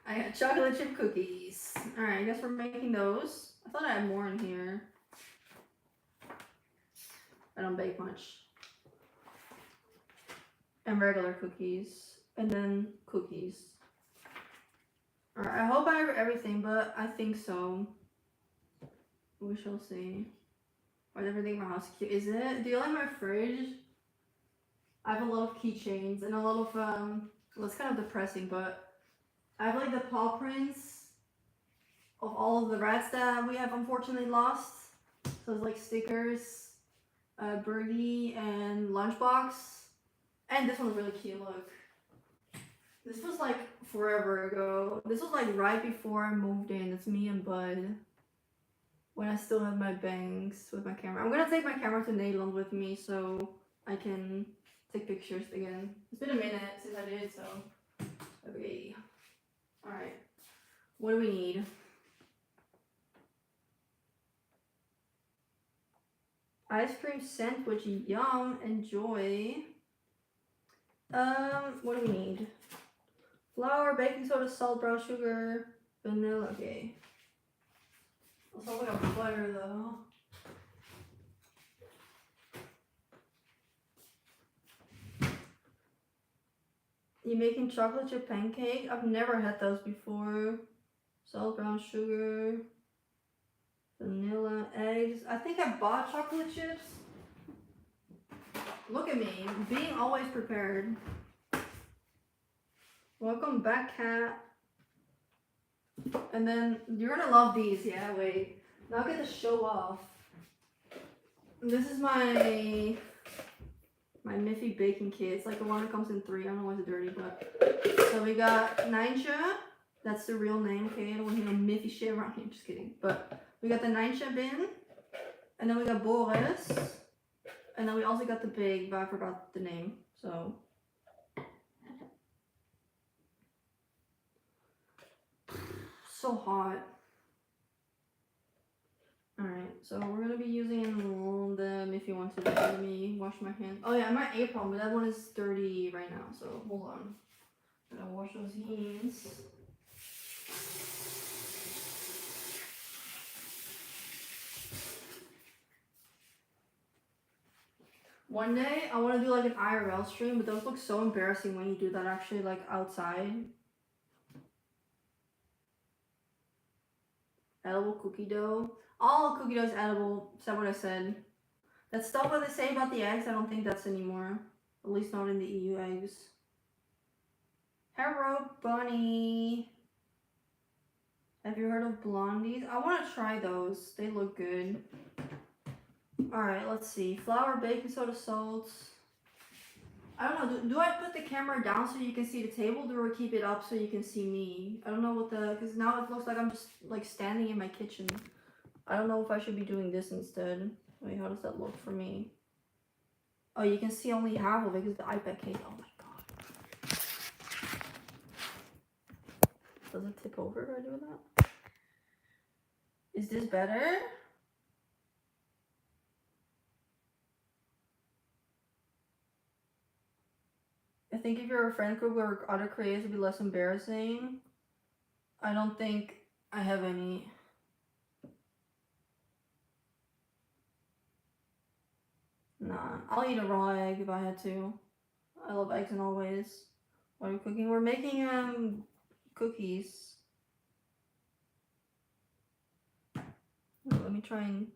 I got chocolate chip cookies. Alright, I guess we're making those. I thought I had more in here. I don't bake much. And regular cookies. And then cookies. Alright, I hope I have everything, but I think so. We shall see. Why is everything in my house cute? Is it? Do you like my fridge? I have a lot of keychains and a lot of, well, it's kind of depressing, but I have like the paw prints of all of the rats that we have unfortunately lost. So it's like stickers, Birdie and Lunchbox. And this one's really cute, look. This was like forever ago. This was like right before I moved in. It's me and Bud. When I still had my bangs with my camera. I'm gonna take my camera to Nederland with me so I can take pictures again. It's been a minute since I did, so. Okay. Alright. What do we need? Ice cream sandwich, yum, enjoy. What do we need? Flour, baking soda, salt, brown sugar, vanilla, okay. Also, we got butter though. You making chocolate chip pancake? I've never had those before. Salt, brown sugar, vanilla, eggs. I think I bought chocolate chips. Look at me, being always prepared. Welcome back, Kat. And then you're gonna love these. Yeah, wait. Now I get to show off. This is my Miffy baking kit. It's like the one that comes in 3. I don't know why it's dirty, but so we got Ninja. That's the real name. Okay, I don't want to hear no Miffy shit around here. Just kidding. But we got the Ninja bin, and then we got Boris, and then we also got the pig, but I forgot the name. So so hot. Alright, so we're gonna be using them if you want to. Let me wash my hands. Oh yeah, my apron, but that one is dirty right now, so hold on. I gotta wash those hands. One day I want to do like an IRL stream, but those look so embarrassing when you do that actually like outside. Edible cookie dough. All cookie dough is edible. Is that what I said? That stuff that they say about the eggs, I don't think that's anymore. At least not in the EU eggs. Hello, bunny. Have you heard of blondies? I want to try those. They look good. Alright, let's see. Flour, baking soda, salt. I don't know. Do I put the camera down so you can see the table? Or do I keep it up so you can see me? I don't know what the... Because now it looks like I'm just like standing in my kitchen. I don't know if I should be doing this instead. Wait, how does that look for me? Oh, you can see only half of it because the iPad case. Oh my god. Does it tip over if I do that? Is this better? I think if you're a friend group or other creators, it'd be less embarrassing. I don't think I have any. Nah, I'll eat a raw egg if I had to. I love eggs in all ways. What are we cooking? We're making cookies. Let me try and...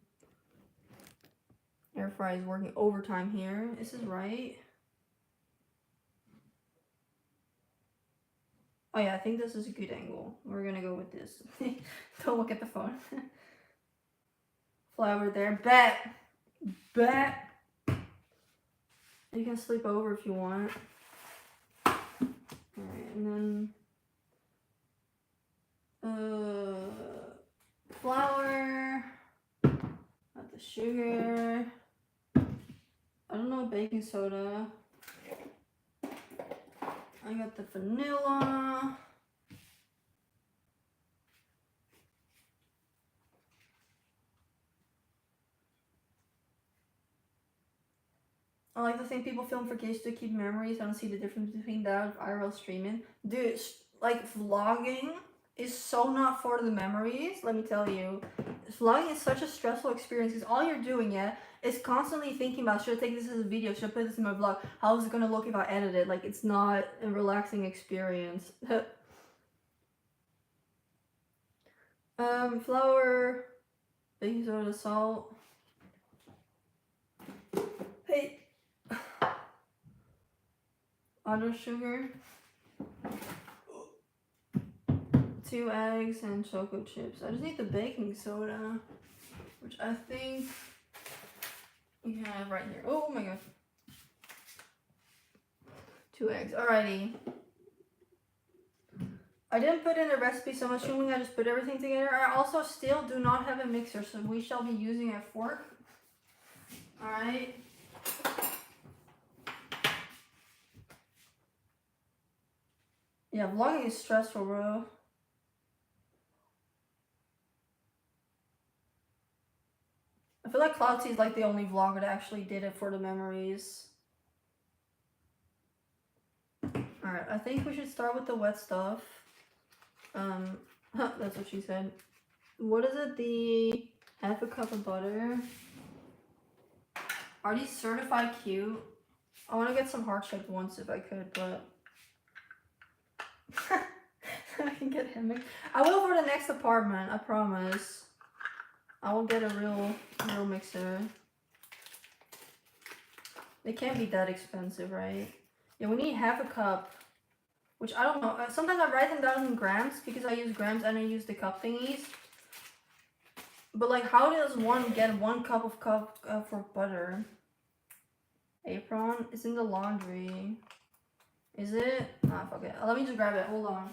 Air fry is working overtime here. This is right. Oh yeah, I think this is a good angle. We're gonna go with this. Don't look at the phone. Flour there. Bet. You can sleep over if you want. Alright, and then flour. Got the sugar. I don't know, baking soda. I got the vanilla. I like the thing people film for kids to keep memories. I don't see the difference between that of IRL streaming. Dude, like vlogging is so not for the memories, let me tell you. Vlogging is such a stressful experience because all you're doing, is constantly thinking about, should I take this as a video? Should I put this in my vlog? How is it gonna look if I edit it? Like, it's not a relaxing experience. Flour, baking soda, salt. Hey. Other sugar. 2 eggs and chocolate chips. I just need the baking soda, which I think we have right here. Oh my god. 2 eggs. Alrighty. I didn't put in a recipe, so I'm assuming I just put everything together. I also still do not have a mixer, so we shall be using a fork. Alright. Yeah, vlogging is stressful, bro. I feel like Cloudsy is like the only vlogger that actually did it for the memories. Alright, I think we should start with the wet stuff. That's what she said. What is it? The half a cup of butter. Are these certified cute? I want to get some heart-shaped ones if I could, but... I can get him. I will for the next apartment, I promise. I will get a real mixer. They can't be that expensive, right? Yeah, we need half a cup. Which I don't know. Sometimes I write them down in grams because I use grams and I use the cup thingies. But like, how does one get 1 cup for butter? Apron? It's in the laundry. Is it? Ah, fuck it. Let me just grab it. Hold on.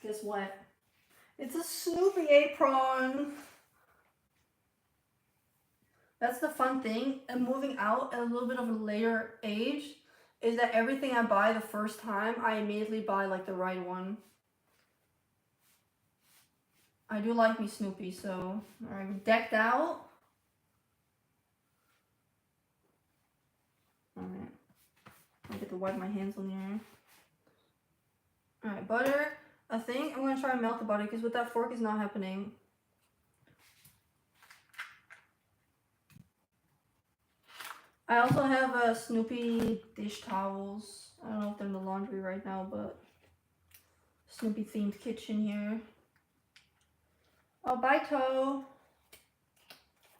Guess what? It's a Snoopy Apron. That's the fun thing, and moving out at a little bit of a later age, is that everything I buy the first time, I immediately buy like the right one. I do like me Snoopy, so I'm decked out. Alright. I get to wipe my hands on here. Alright, butter. I think I'm gonna try and melt the butter because with that fork it's not happening. I also have Snoopy dish towels. I don't know if they're in the laundry right now, but Snoopy themed kitchen here. Oh, bye, Toe.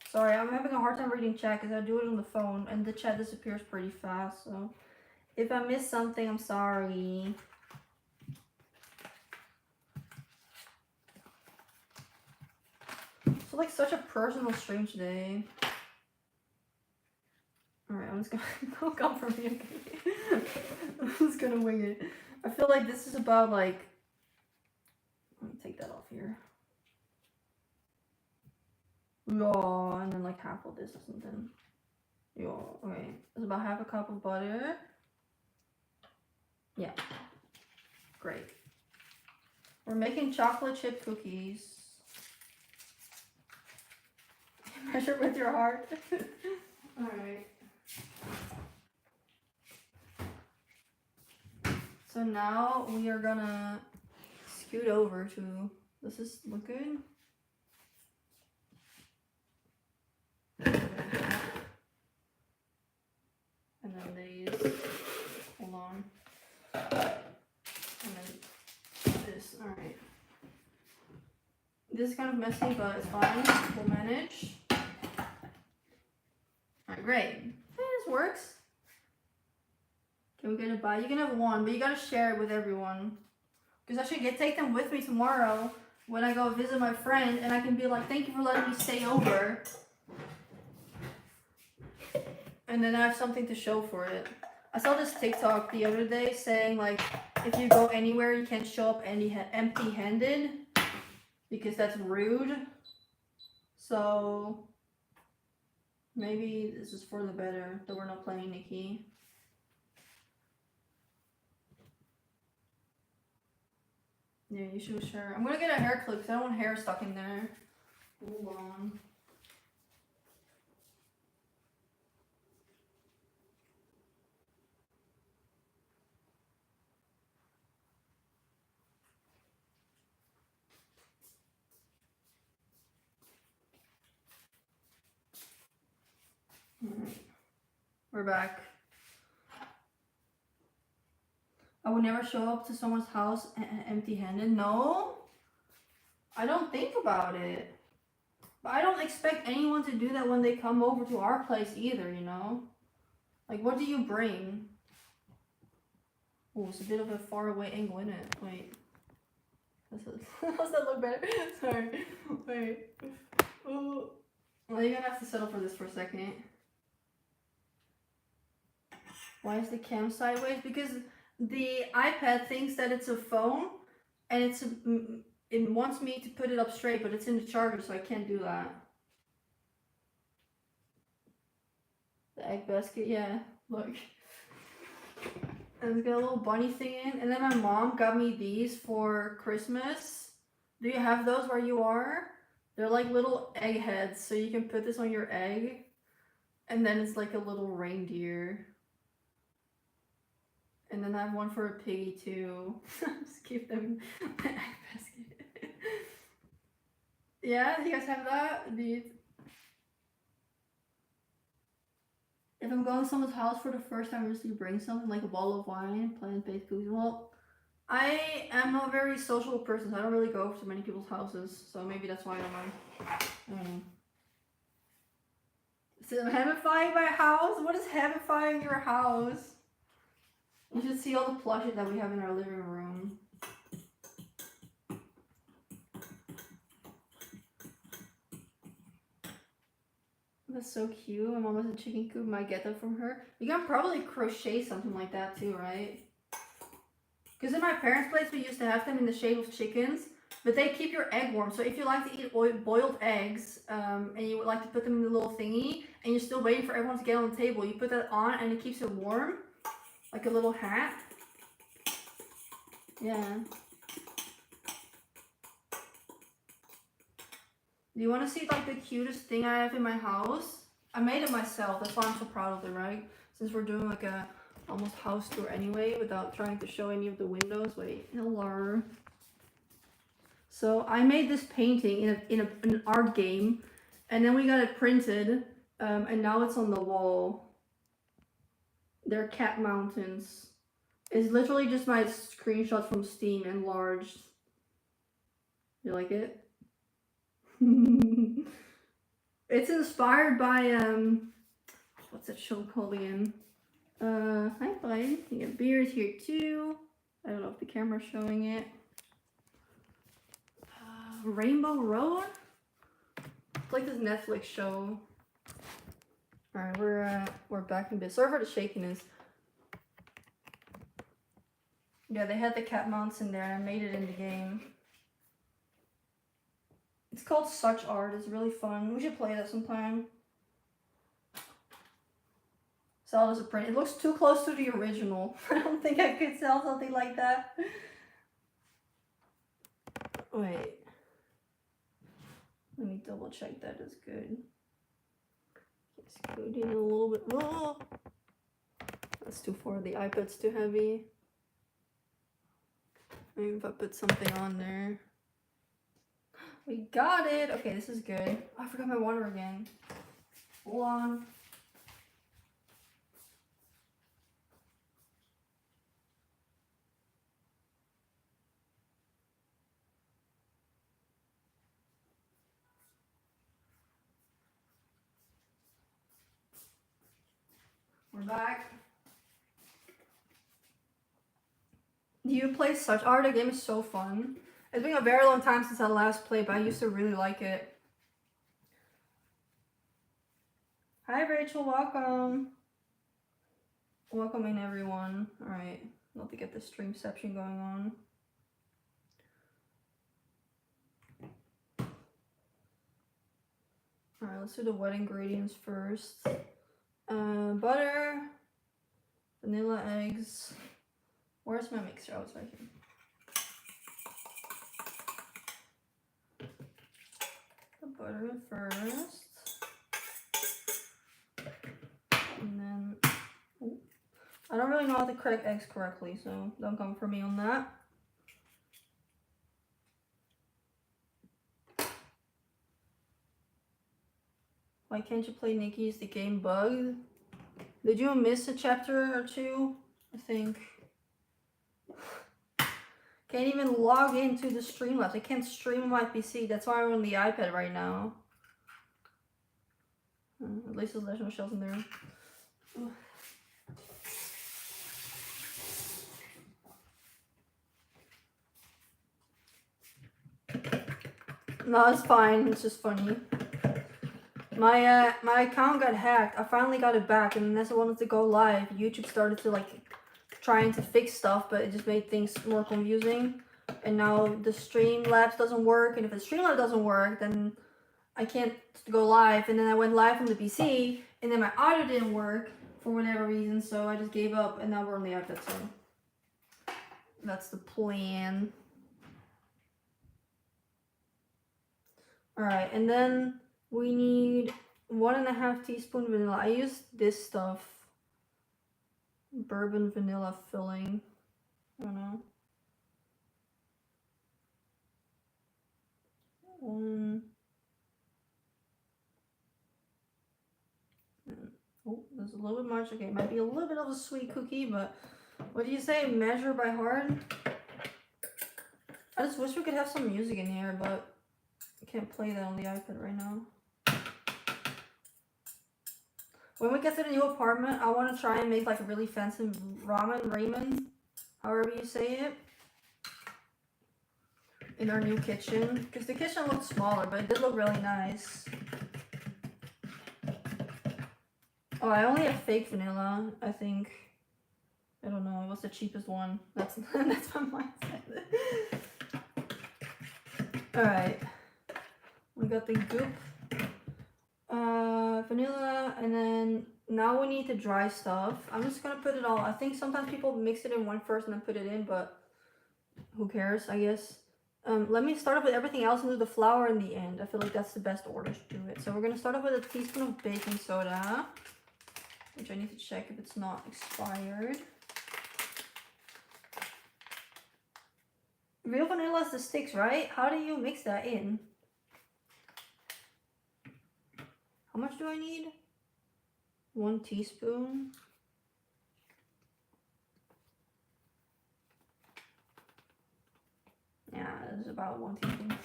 Sorry, I'm having a hard time reading chat because I do it on the phone and the chat disappears pretty fast. So if I miss something, I'm sorry. It's like such a personal, strange day. Alright, I'm just gonna don't come for me, okay? I'm just gonna wing it. I feel like this is about like, let me take that off here. Yeah, and then like half of this or something. Yeah, okay. It's about half a cup of butter. Yeah. Great. We're making chocolate chip cookies. Measure with your heart. Alright. So now we are gonna scoot over to, does this look good? And then these, hold on. And then this, alright. This is kind of messy, but it's fine. We'll manage. Alright, great. Hey, this works. Can we get a bite? You can have one, but you gotta share it with everyone. Because I should take them with me tomorrow when I go visit my friend, and I can be like, thank you for letting me stay over. And then I have something to show for it. I saw this TikTok the other day saying like, if you go anywhere, you can't show up empty-handed because that's rude. So maybe this is for the better that we're not playing Nikki. Yeah, you should share. I'm gonna get a hair clip because I don't want hair stuck in there. Hold on. Alright. We're back. I would never show up to someone's house empty-handed. No, I don't think about it. But I don't expect anyone to do that when they come over to our place either, you know? Like, what do you bring? Oh, it's a bit of a far away angle, isn't it? Wait. Does that look better? Sorry. Wait. Oh. Well, you're gonna have to settle for this for a second. Why is the cam sideways? Because the iPad thinks that it's a phone, and it wants me to put it up straight, but it's in the charger, so I can't do that. The egg basket, yeah, look. And it's got a little bunny thing in. And then my mom got me these for Christmas. Do you have those where you are? They're like little egg heads, so you can put this on your egg. And then it's like a little reindeer. And then I have one for a piggy too. Just keep them in my egg basket. Yeah, you guys have that? Dude. If I'm going to someone's house for the first time, just you bring something like a bottle of wine, plant-based cookies. Well, I am a very social person, so I don't really go to many people's houses, so maybe that's why I don't know. Is it hamifying my house? What is hamifying your house? You should see all the plushes that we have in our living room. That's so cute. My mom has a chicken coop. Might get that from her. You can probably crochet something like that too, right? Because in my parents' place, we used to have them in the shape of chickens, but they keep your egg warm. So if you like to eat boiled eggs, and you would like to put them in the little thingy, and you're still waiting for everyone to get on the table, you put that on and it keeps it warm, like a little hat. Yeah. Do you want to see like the cutest thing I have in my house? I made it myself. That's why I'm so proud of it, right? Since we're doing like a almost house tour anyway, without trying to show any of the windows. Wait, hello. So I made this painting in an art game, and then we got it printed, and now it's on the wall. They're cat mountains. It's literally just my screenshot from Steam enlarged. You like it? It's inspired by what's that show called again? Hi bud. You got beers here too. I don't know if the camera's showing it. Rainbow Road? It's like this Netflix show. Alright, we're back in business. Sorry for the shakiness. Yeah, they had the cat mounts in there and I made it in the game. It's called Such Art. It's really fun. We should play that sometime. Sell it as a print. It looks too close to the original. I don't think I could sell something like that. Wait. Let me double check that is good. Scoot in a little bit. Oh! That's too far. The iPad's too heavy. Maybe if I put something on there. We got it! Okay, this is good. Oh, I forgot my water again. Hold on. We're back. Do you play Such Art? The game is so fun. It's been a very long time since I last played, but I used to really like it. Hi Rachel, welcome. Welcome in everyone. Alright, love to get the streamception going on. Alright, let's do the wet ingredients first. Butter, vanilla eggs. Where's my mixer? Oh, it's right here. The butter first. And then, oh, I don't really know how to crack eggs correctly, so don't come for me on that. Why can't you play Nikki? Is the game bugged? Did you miss a chapter or two? I think. Can't even log into the Streamlabs. I can't stream on my PC. That's why I'm on the iPad right now. At least there's no shells in there. No, it's fine. It's just funny. My account got hacked. I finally got it back, and as I wanted to go live, YouTube started to like trying to fix stuff, but it just made things more confusing. And now the Streamlabs doesn't work, and if the Streamlabs doesn't work, then I can't go live. And then I went live from the PC, and then my audio didn't work for whatever reason, so I just gave up, and now we're on the iPad, so that's the plan. Alright, and then we need 1.5 teaspoons vanilla. I use this stuff. Bourbon vanilla filling. I don't know. Oh, there's a little bit much. Okay, it might be a little bit of a sweet cookie, but what do you say? Measure by heart? I just wish we could have some music in here, but I can't play that on the iPad right now. When we get to the new apartment, I want to try and make like a really fancy ramen, however you say it, in our new kitchen. Because the kitchen looked smaller, but it did look really nice. Oh, I only have fake vanilla, I think. I don't know. What's the cheapest one? That's that's my mindset. All right. We got the goop, vanilla, and then now we need the dry stuff. I'm just gonna put it all. I think sometimes people mix it in one first and then put it in, but who cares? I guess. Let me start off with everything else and do the flour in the end. I feel like that's the best order to do it. So we're gonna start off with a teaspoon of baking soda, which I need to check if it's not expired. Real vanilla is the sticks, right? How do you mix that in? How much do I need? 1 teaspoon. Yeah, it's about 1 teaspoon.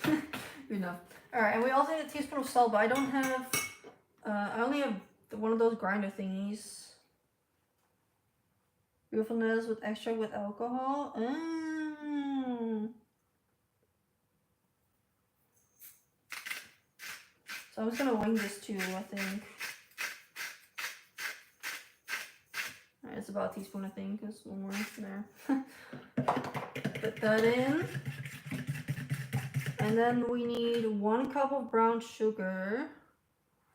Good enough. Alright, and we also need a teaspoon of salt, but I don't have, I only have one of those grinder thingies. Real vanilla with extract with alcohol. So I'm just gonna wing this too, I think. Alright, it's about a teaspoon, I think. There's one more there. Put that in. And then we need 1 cup of brown sugar.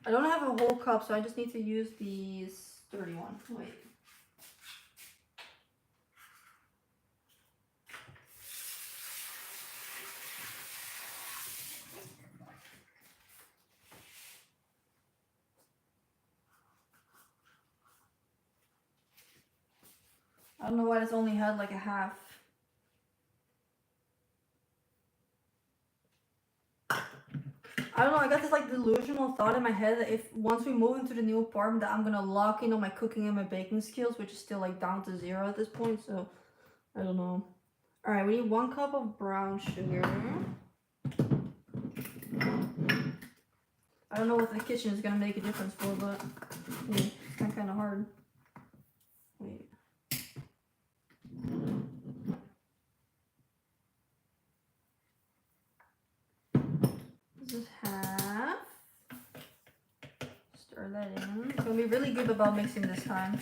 I don't have a whole cup, so I just need to use these 31. Wait. I don't know why this only had like a half. I don't know, I got this like delusional thought in my head that if once we move into the new apartment that I'm gonna lock in on my cooking and my baking skills, which is still like down to 0 at this point, so I don't know. Alright, we need 1 cup of brown sugar. I don't know what the kitchen is gonna make a difference for, but it's kind of hard. Wait. This is half. Stir that in. It's gonna be really good about mixing this time.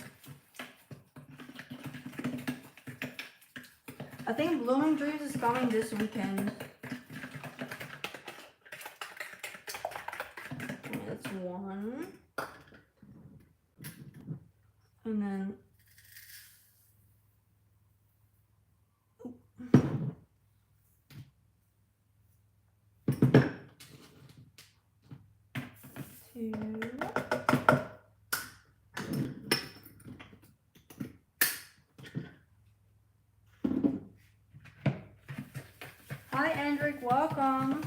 I think Blooming Dreams is coming this weekend. Okay, that's 1. And then 2. Hi, Andrick, welcome.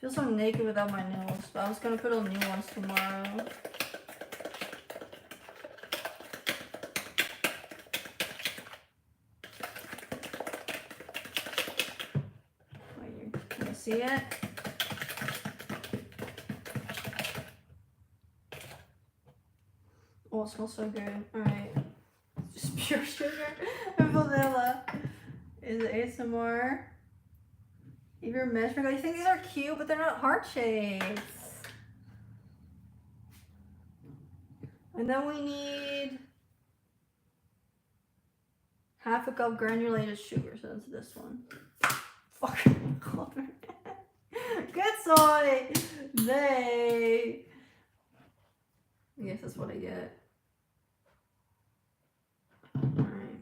Feel so naked without my nails, but I was gonna put on new ones tomorrow. Wait, can you see it? Oh, it smells so good. Alright. Just pure sugar and vanilla. Is it ASMR? If you're measuring, I think these are cute, but they're not heart shapes. And then we need half a cup granulated sugar, so that's this one. Fuck. Good soy! They. I guess that's what I get. Alright.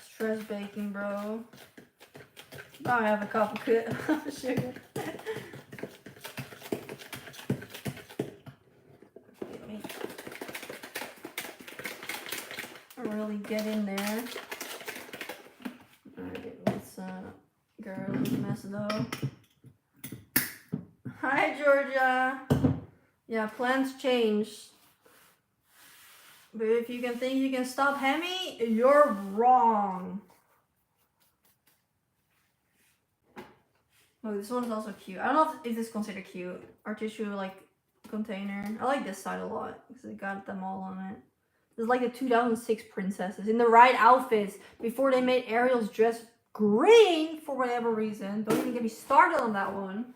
Stress baking, bro. Now I have a cup of sugar. Really get in there. Alright, let's girl this mess though. Hi Georgia. Yeah, plans change. But if you can think you can stop Hemi, you're wrong. Look, this one is also cute. I don't know if this is considered cute. Our tissue like container. I like this side a lot because it got them all on it. It's like the 2006 princesses in the right outfits before they made Ariel's dress green for whatever reason. Don't even get me started on that one.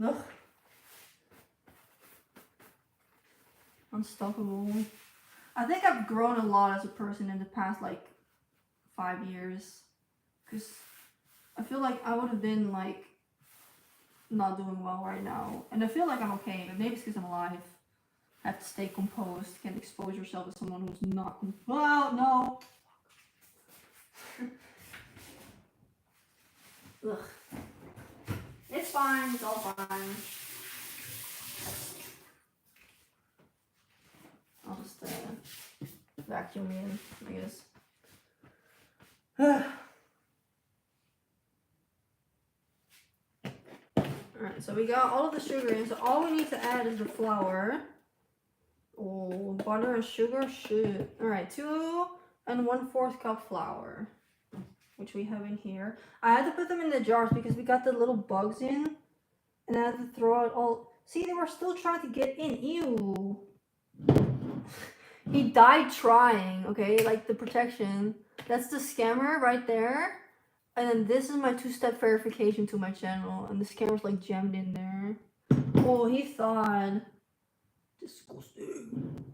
Ugh. Unstoppable. I think I've grown a lot as a person in the past like 5 years. Because I feel like I would have been like not doing well right now. And I feel like I'm okay, but maybe it's because I'm alive. I have to stay composed. Can't expose yourself to someone who's not. Well, no. Ugh. It's fine. It's all fine. I'll just vacuum in, I guess. Alright, so we got all of the sugar in. So all we need to add is the flour. Oh, butter and sugar? Shit. Alright, 2 1/4 cup flour. Which we have in here. I had to put them in the jars because we got the little bugs in. And I had to throw out all... See, they were still trying to get in. Ew. He died trying, okay? Like the protection. That's the scammer right there. And then this is my 2-step verification to my channel. And the scammer's like jammed in there. Oh, he thought. Disgusting.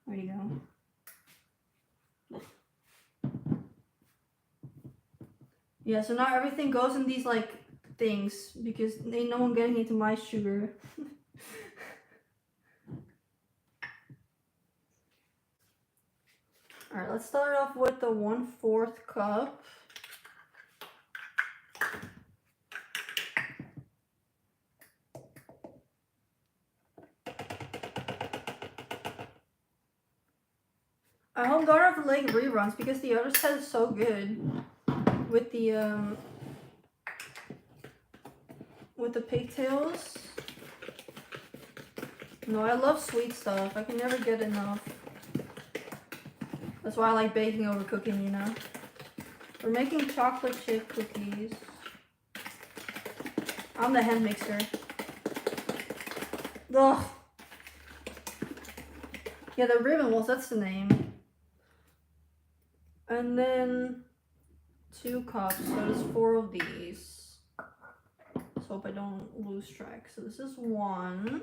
There you go. Yeah, so now everything goes in these like things because ain't no one getting into my sugar. Alright, let's start off with the 1/4 cup. I hope God of the Lake reruns because the other set is so good. With the pigtails. No, I love sweet stuff. I can never get enough. That's why I like baking over cooking, you know. We're making chocolate chip cookies. I'm the hand mixer. Ugh. Yeah, the ribbon walls, that's the name. And then 2 cups, so there's 4 of these. Let's hope I don't lose track. So this is 1.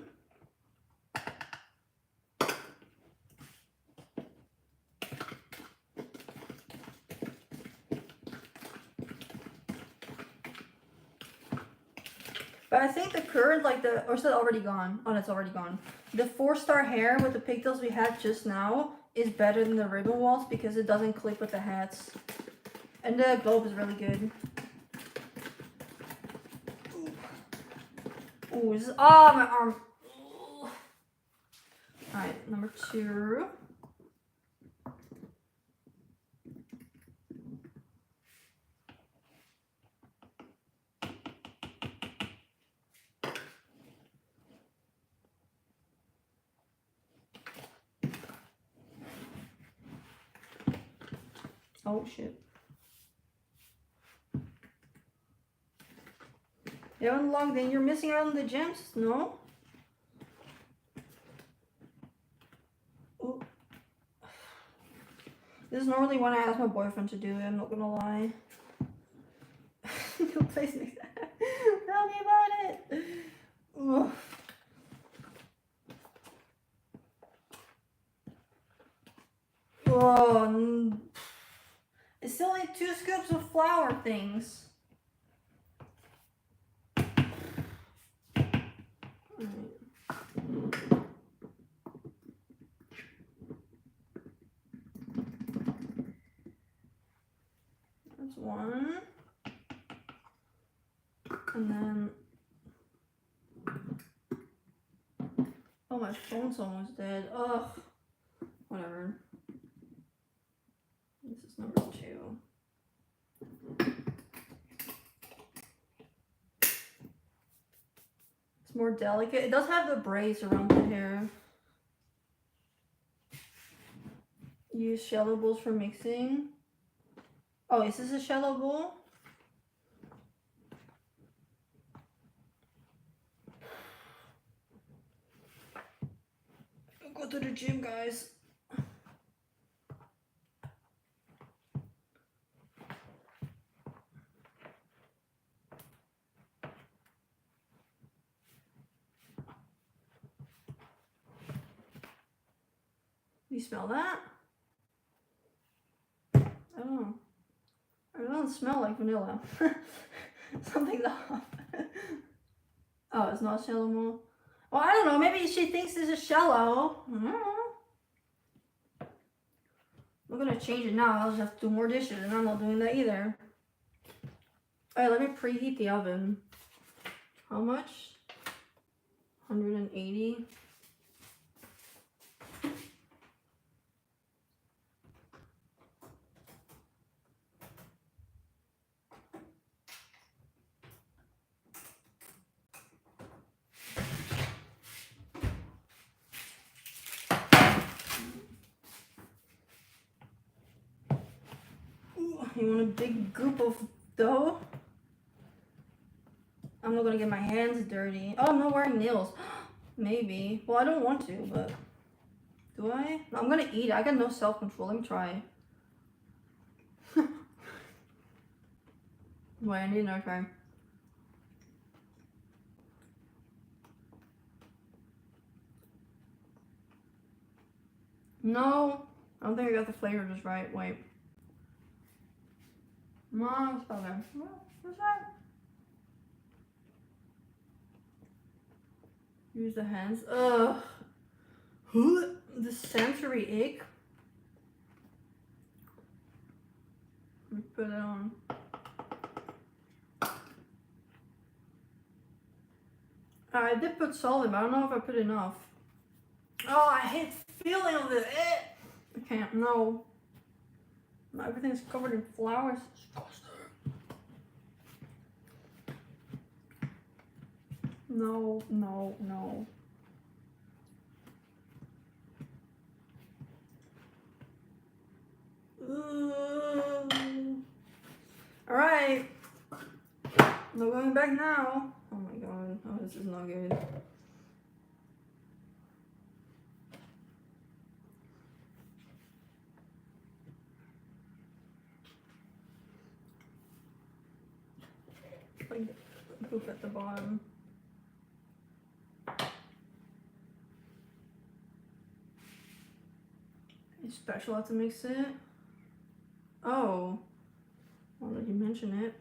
But I think the current, like or is that already gone? Oh, that's already gone. The 4-star hair with the pigtails we had just now is better than the ribbon waltz because it doesn't clip with the hats. And the globe is really good. Ooh, this is, oh, my arm. Alright, number 2. Oh shit. You haven't logged in, you're missing out on the gems? No? Oh. This is normally when I ask my boyfriend to do it, I'm not gonna lie. No place next to tell me about it. Ugh. Oh, it's still like 2 scoops of flour things. That's 1. And then... Oh, my phone's almost dead. Ugh. Whatever. This is number 2. It's more delicate. It does have the braids around the hair. Use shallow bowls for mixing. Oh, is this a shallow bowl? I'll go to the gym, guys. You smell that? I don't know. It doesn't smell like vanilla. Something's off. Oh, it's not shallow more. Well, I don't know. Maybe she thinks this is shallow. I don't know. I'm gonna change it now. I'll just have to do more dishes, and I'm not doing that either. Alright, let me preheat the oven. How much? 180. You want a big goop of dough? I'm not gonna get my hands dirty. Oh, I'm not wearing nails. Maybe. Well, I don't want to, but... Do I? No, I'm gonna eat it. I got no self-control. Let me try. Wait, I need another try. No. I don't think I got the flavor just right. Wait. No, it's okay. What's that? Use the hands. Ugh. The sensory ick. Let me put it on. I did put salt in, but I don't know if I put enough. Oh, I hate the feeling of it. I can't. No. Everything's covered in flour. It's disgusting. No, no, no. Alright. No going back now. Oh my god. Oh, this is not good. Like poop at the bottom. Any special how to mix it? Oh. Why did you mention it?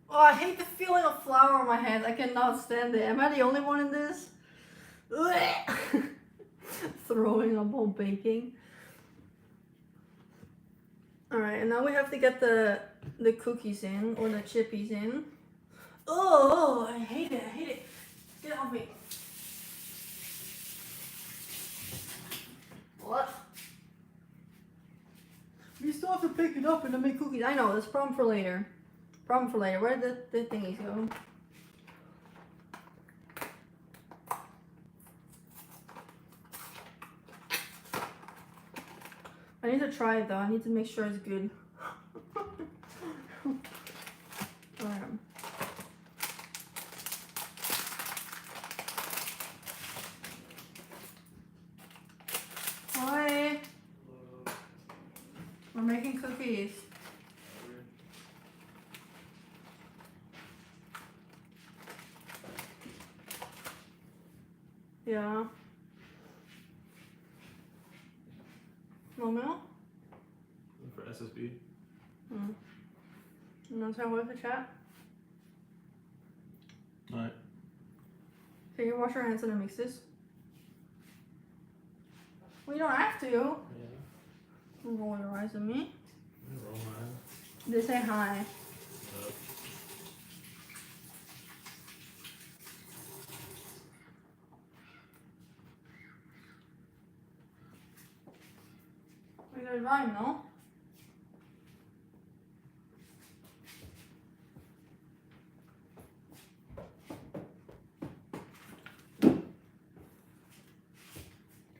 Oh, I hate the feeling of flour on my hands. I cannot stand it. Am I the only one in this? Throwing up while baking. Alright, and now we have to get the cookies in, or the chippies in. Oh, I hate it, I hate it. Get off me. What? You still have to pick it up and then make cookies. I know, that's a problem for later. Problem for later. Where did the thingies go? I need to try it though. I need to make sure it's good. Alright. Hi. We're making cookies. Yeah. No milk? For SSB. You want to tell what the chat? Alright. Can you wash your hands and then mix this? Well, you don't have to. Yeah. Roll your eyes at me. Roll mine. They say hi. We got it right, no?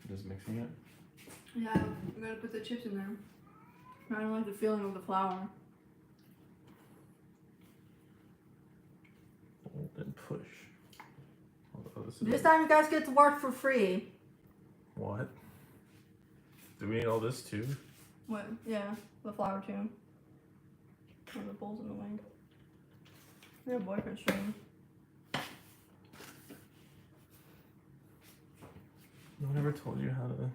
Just mixing it. Yeah, we gotta put the chips in there. I don't like the feeling of the flour. Hold and push. Oh, This time you guys get to work for free. What? Do we need all this too? What? Yeah, the flour too. Oh, the bowl's in the way. Your boyfriend's stream. No one ever told you how to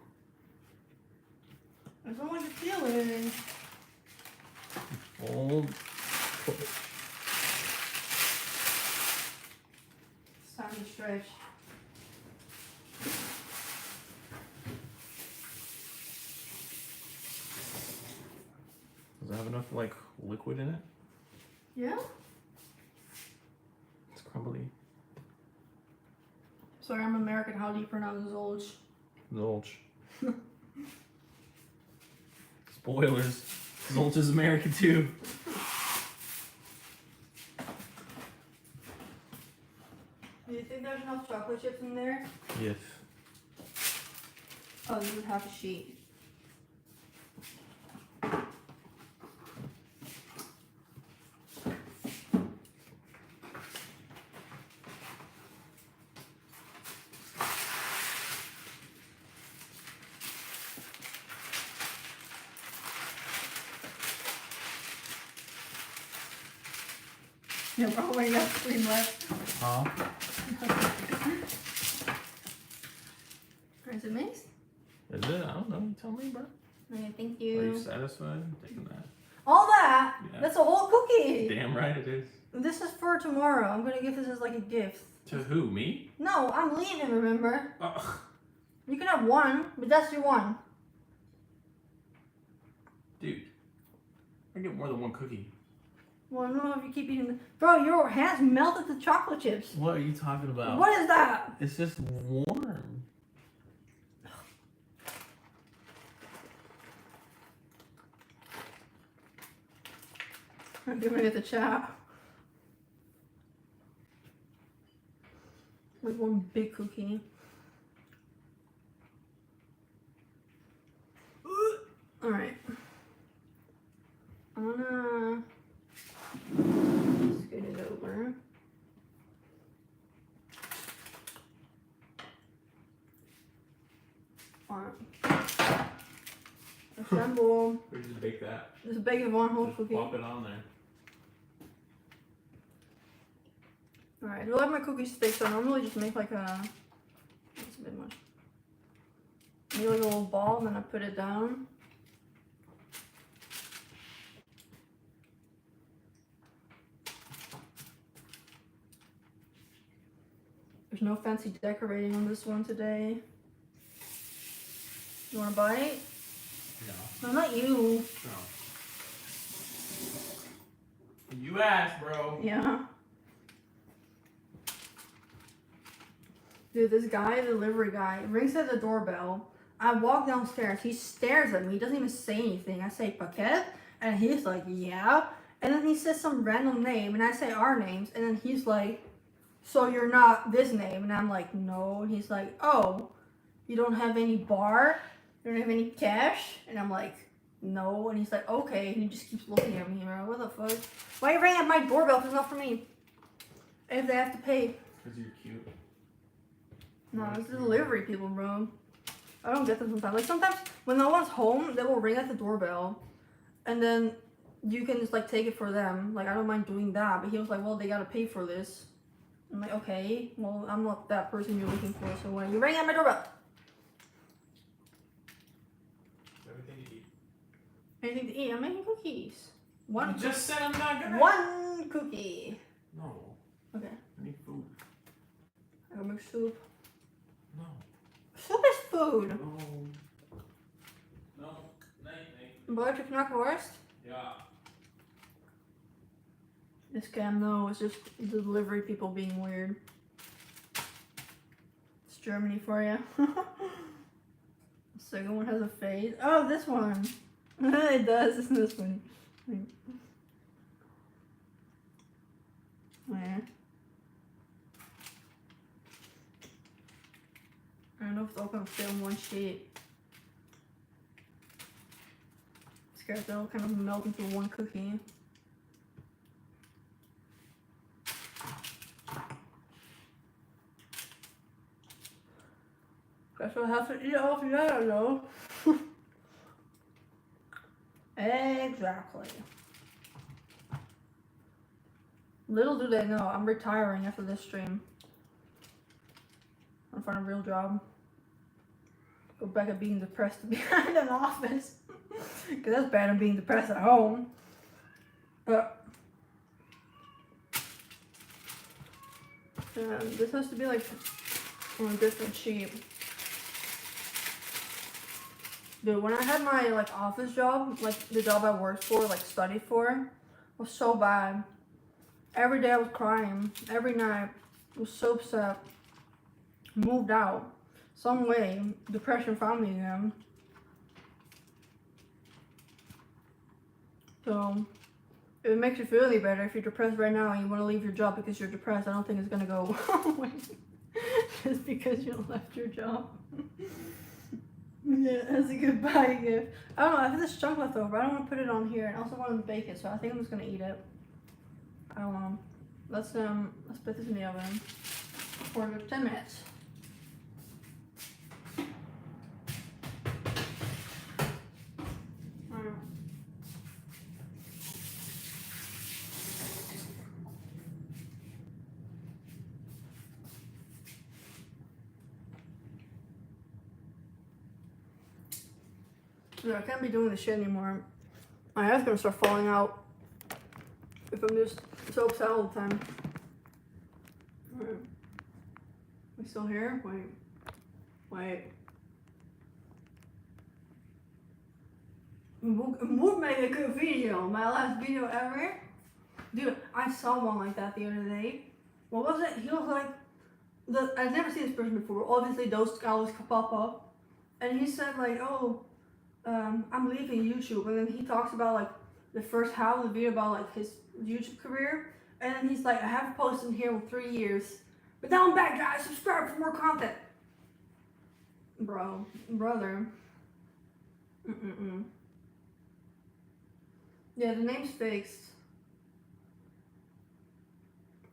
I don't like the feeling. fold, push. It's time to stretch. Does it have enough like liquid in it? Yeah? It's crumbly. Sorry, I'm American. How do you pronounce Zolch? Zolch. Spoilers. Zolch is American too. Do you think there's enough chocolate chips in there? Yes. Oh, you would have a sheet. Yeah, we're only got 3 left. Huh? Is it mixed? Is it? I don't know. You tell me, bro. Okay, thank Are you you. satisfied taking that? All that? Yeah. That's a whole cookie. Damn right it is. This is for tomorrow. I'm gonna give this as like a gift. To who? Me? No, I'm leaving, remember? Ugh. You can have one, but that's your one. Dude. I get more than one cookie. Well, I don't know if you keep eating the... Bro, your hands melted the chocolate chips. What are you talking about? What is that? It's just warm. I'm gonna get the chat. Like one big cookie. Alright. I'm gonna scoot it over. Alright. Assemble. We just bake that. Just bake it one whole Just cookie. plop it on there. Alright, I do like my cookies thick, so I normally just make like a... That's a bit much. Make like a little ball, and then I put it down. There's no fancy decorating on this one today. You want a bite? No. No, not you. No. You asked, bro. Yeah. Dude, this guy, delivery guy, rings at the doorbell. I walk downstairs. He stares at me. He doesn't even say anything. I say, Paquette? And he's like, yeah. And then he says some random name, and I say our names. And then he's like, so you're not this name? And I'm like, no. And he's like, oh, you don't have any bar? You don't have any cash? And I'm like, no. And he's like, okay. And he just keeps looking at me, bro. What the fuck? Why are you ringing at my doorbell if it's not for me? If they have to pay. Because you're cute. No, it's the delivery people, bro. I don't get them sometimes. Like sometimes when no one's home, they will ring at the doorbell, and then you can just like take it for them. Like I don't mind doing that, but he was like, "Well, they gotta pay for this." I'm like, "Okay, well, I'm not that person you're looking for, so when you ring at my doorbell." Everything you eat. Anything to eat? I'm making cookies. One. You just said I'm not gonna. One cookie. No. Okay. I need food. I gotta make soup. No. Soup is food. No. No. Nee. Boy, to knackwurst. Ja. This scam, no, it's just the delivery people being weird. It's Germany for you. The second one has a face. Oh, this one. It does. Isn't this funny? Yeah. I don't know if it's all gonna fit in one sheet. I'm scared they'll kind of melt into one cookie. Guess we'll have to eat off together though. Exactly. Little do they know, I'm retiring after this stream. I'm find a real job. Go back at being depressed behind an office. Because that's better than being depressed at home. This has to be like on a different sheet. Dude, when I had my like office job, like the job I worked for, like studied for, it was so bad. Every day I was crying. Every night I was so upset. Moved out. Some way, depression found me again. So, if it makes you feel any better, if you're depressed right now and you want to leave your job because you're depressed, I don't think it's going to go away just because you left your job. Yeah, that's a goodbye gift. I don't know, I have this chunk left over. I don't want to put it on here. I also want to bake it, so I think I'm just going to eat it. I don't know. Let's put this in the oven for 10 minutes. Dude, I can't be doing this shit anymore. My hair's gonna start falling out if I'm just so upset all the time. Alright. We still here? Wait. Would make a good video. My last video ever. Dude, I saw one like that the other day. What was it? He was like, I've never seen this person before. Obviously, those always pop up. And he said like, oh, I'm leaving YouTube. And then he talks about like the first half of the video about like his YouTube career. And then he's like, I haven't posted here in 3 years. But now I'm back, guys. Subscribe for more content. Brother. Yeah, the name's fixed.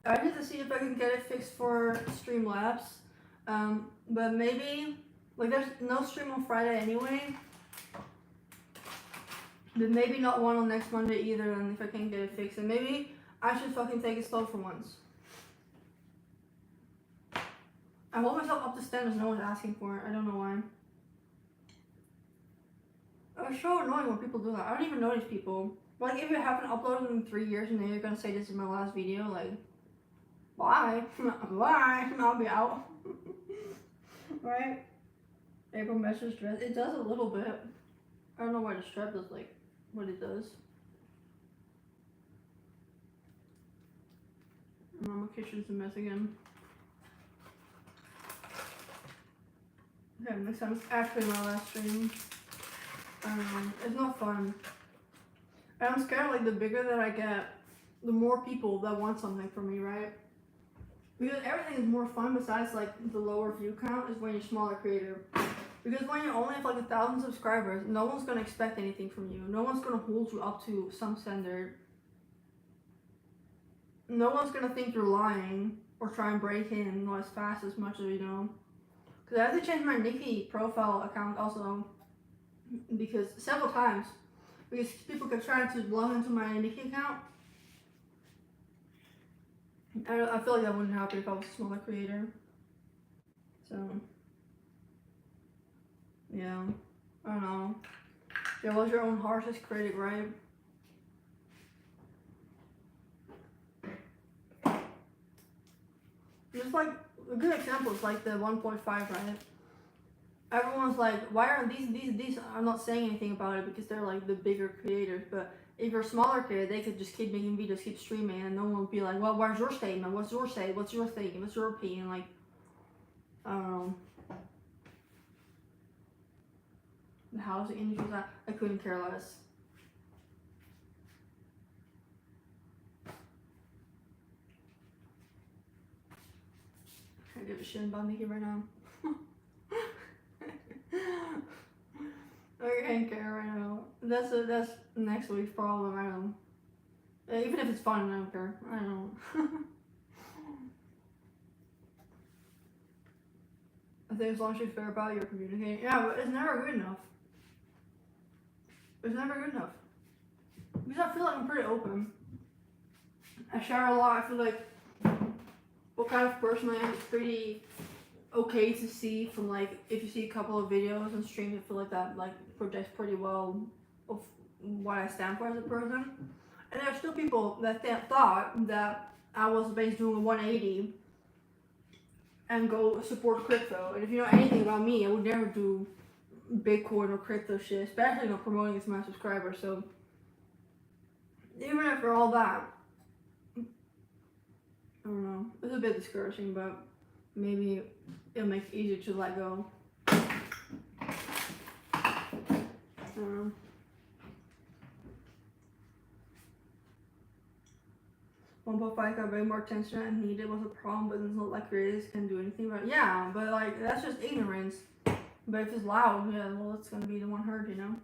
I need to see if I can get it fixed for Streamlabs. But maybe, like there's no stream on Friday anyway. Then maybe not one on next Monday either, and if I can't get it fixed. And maybe I should fucking take it slow for once. I hold myself up to standards no one's asking for it. I don't know why. It's so annoying when people do that. I don't even notice people. Like if you haven't uploaded in 3 years and then you're gonna say this is my last video, like, bye. Bye. I'll be out. Right? April message dress. It does a little bit. I don't know why the strap does like what it does. My kitchen's a mess again. Okay, next time it's actually my last stream. It's not fun. And I'm scared like the bigger that I get, the more people that want something from me, right? Because everything is more fun besides like the lower view count is when you're a smaller creator. Because when you only have like 1,000 subscribers, no one's gonna expect anything from you. No one's gonna hold you up to some standard. No one's gonna think you're lying or try and break in as fast as much as you know. Because I have to change my Nikki profile account also. Because several times. Because people kept trying to log into my Nikki account. I feel like that wouldn't happen if I was a smaller creator. So, yeah, I don't know. There was your own harshest critic, right? Just like, a good example is like the 1.5, right? Everyone's like, why aren't these I'm not saying anything about it because they're like the bigger creators, but if you're a smaller creator, they could just keep making videos, keep streaming, and no one would be like, well, where's your statement? What's your say? What's your thinking? What's your opinion? Like, I don't know. The housing industry, I couldn't care less. I give a shit about Nikki right now. I can't care right now. That's next week's problem. I don't know. Even if it's fun, I don't care. I don't know. I think as long as you're fair about it, you're communicating. Yeah, but it's never good enough. It's never good enough. Because I feel like I'm pretty open. I share a lot. I feel like what kind of person I am is pretty okay to see from like if you see a couple of videos and streams, I feel like that like projects pretty well of what I stand for as a person. And there are still people that thought that I was basically doing a 180 and go support crypto. And if you know anything about me, I would never do Bitcoin or crypto shit, especially not promoting it to my subscribers. So even after all that, I don't know, it's a bit discouraging, but maybe it'll make it easier to let go. I don't know. One point five got way more attention and needed was a problem, but it's not like creators can do anything about it. Yeah, but like that's just ignorance. But if it's loud, yeah, well, it's gonna be the one heard, you know.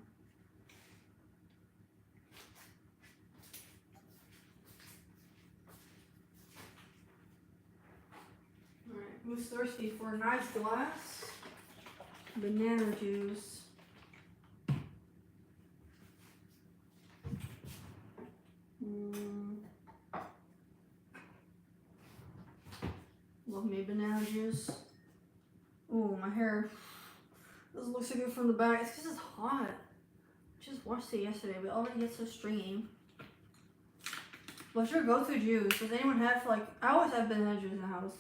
Alright, who's thirsty for a nice glass? Banana juice. Love me banana juice. Ooh, my hair doesn't look so good from the back. It's because it's hot. I just washed it yesterday, but it already gets so stringy. What's your go-to juice? Does anyone have like? I always have banana juice in the house.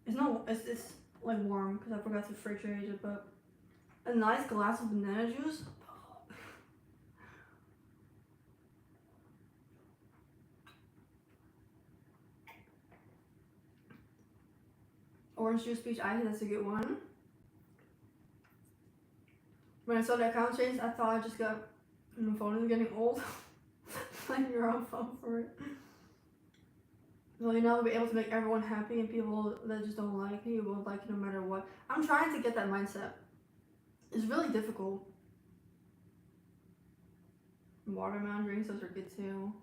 It's not. It's like warm because I forgot to refrigerate it, but a nice glass of banana juice. Orange juice, peach ice, that's a good one. When I saw the account change, I thought I just got my phone is getting old. Like your own phone for it. Well, you know, I'll be able to make everyone happy, and people that just don't like me won't like you no matter what. I'm trying to get that mindset. It's really difficult. Watermelon drinks, those are good too.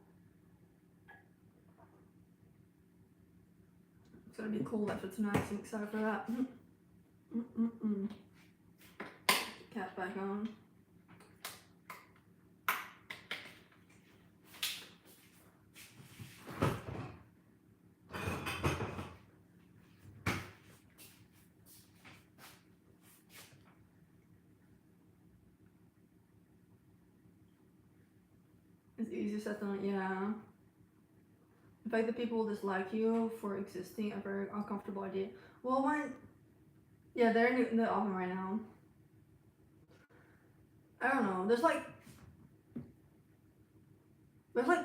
It's gonna be cool after tonight, so I'm excited for that. Cap back on. It's easier said than yeah. The fact that people dislike you for existing a very uncomfortable idea. Well, yeah, they're in the oven right now. I don't know. There's like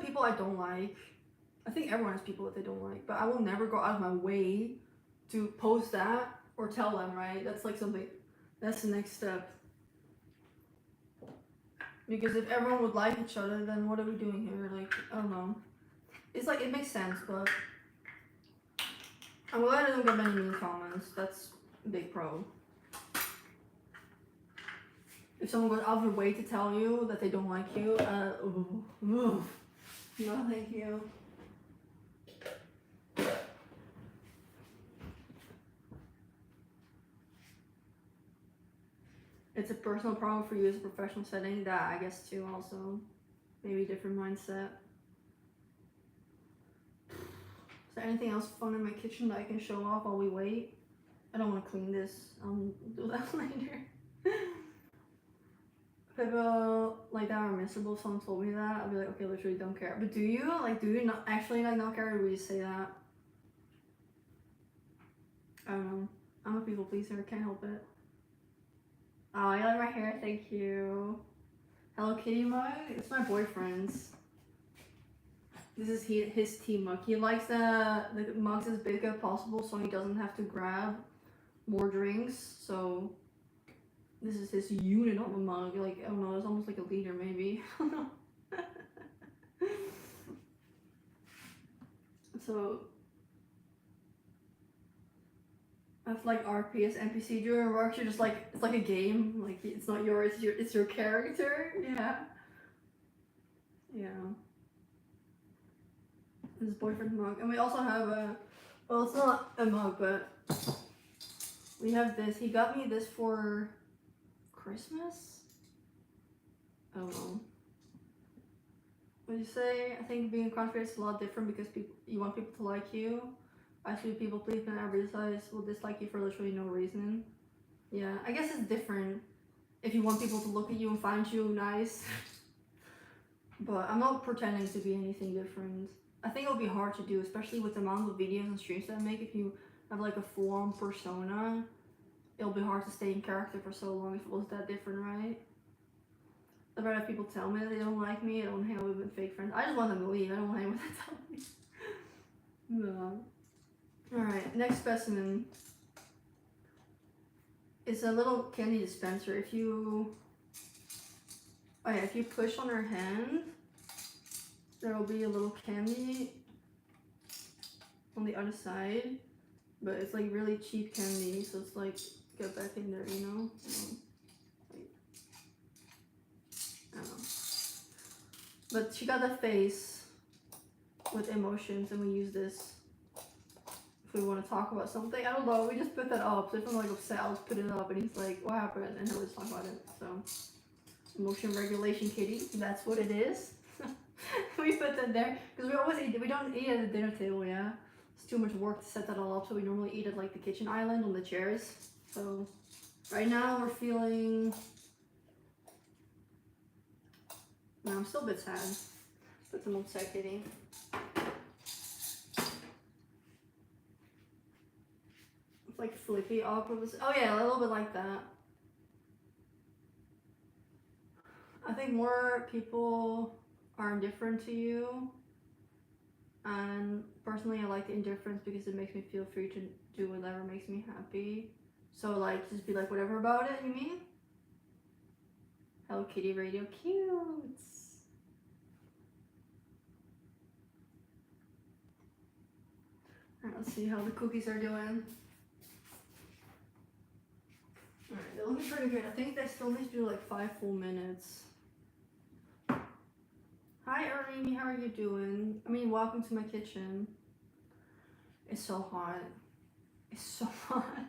people I don't like. I think everyone has people that they don't like, but I will never go out of my way to post that or tell them, right? That's like something. That's the next step. Because if everyone would like each other, then what are we doing here? Like, I don't know. It's like, it makes sense, but I'm glad I don't get many mean comments. That's a big pro. If someone goes out of their way to tell you that they don't like you, no thank you. It's a personal problem for you as a professional setting. That I guess too also. Maybe different mindset. Is there anything else fun in my kitchen that I can show off while we wait? I don't want to clean this. I'll do that later. People like that are miserable. Someone told me that. I'll be like, okay, literally don't care. But do you? Like, do you not actually like not care, or do we just say that? I don't know. I'm a people pleaser. Can't help it. Oh, you like my hair? Thank you. Hello Kitty mug? It's my boyfriend's. This is his tea mug. He likes the mugs as big as possible so he doesn't have to grab more drinks. So this is his unit on the mug. Like, I don't know, it's almost like a liter maybe. So that's like RP as NPC during work. You're just like, it's like a game. Like, it's not yours, it's your character. Yeah. Yeah. His boyfriend mug. And we also have a, well, it's not a mug, but we have this. He got me this for Christmas? I don't know. What did you say? I think being a content creator is a lot different because you want people to like you. I see people please and advertise will dislike you for literally no reason. Yeah, I guess it's different if you want people to look at you and find you nice. But I'm not pretending to be anything different. I think it'll be hard to do, especially with the amount of videos and streams that I make. If you have like a full-on persona, it'll be hard to stay in character for so long if it was that different, right? I'd rather people tell me that they don't like me. I don't hang out with fake friends. I just want them to leave. I don't want anyone to tell me. No. Alright, next specimen. It's a little candy dispenser. If you push on her hand, there will be a little candy on the other side. But it's like really cheap candy, so it's like, get back in there, you know? I don't know. But she got a face with emotions, and we use this if we want to talk about something. I don't know, we just put that up. So if I'm like upset, I'll just put it up, and he's like, what happened? And he'll just talk about it. So, emotion regulation kitty, that's what it is. We put that there because we don't eat at the dinner table, yeah? It's too much work to set that all up, so we normally eat at like the kitchen island on the chairs. So, right now we're feeling. No, I'm still a bit sad. Put them upset kitty. It's like flippy awkward. Oh yeah, a little bit like that. I think more people are indifferent to you. And personally, I like the indifference because it makes me feel free to do whatever makes me happy. So like, just be like whatever about it, you mean? Hello Kitty Radio, cute. Alright, let's see how the cookies are doing. Alright, they're looking pretty good. I think they still need to do like 5 full minutes. Hi Arlene, how are you doing? I mean, welcome to my kitchen. It's so hot. It's so hot.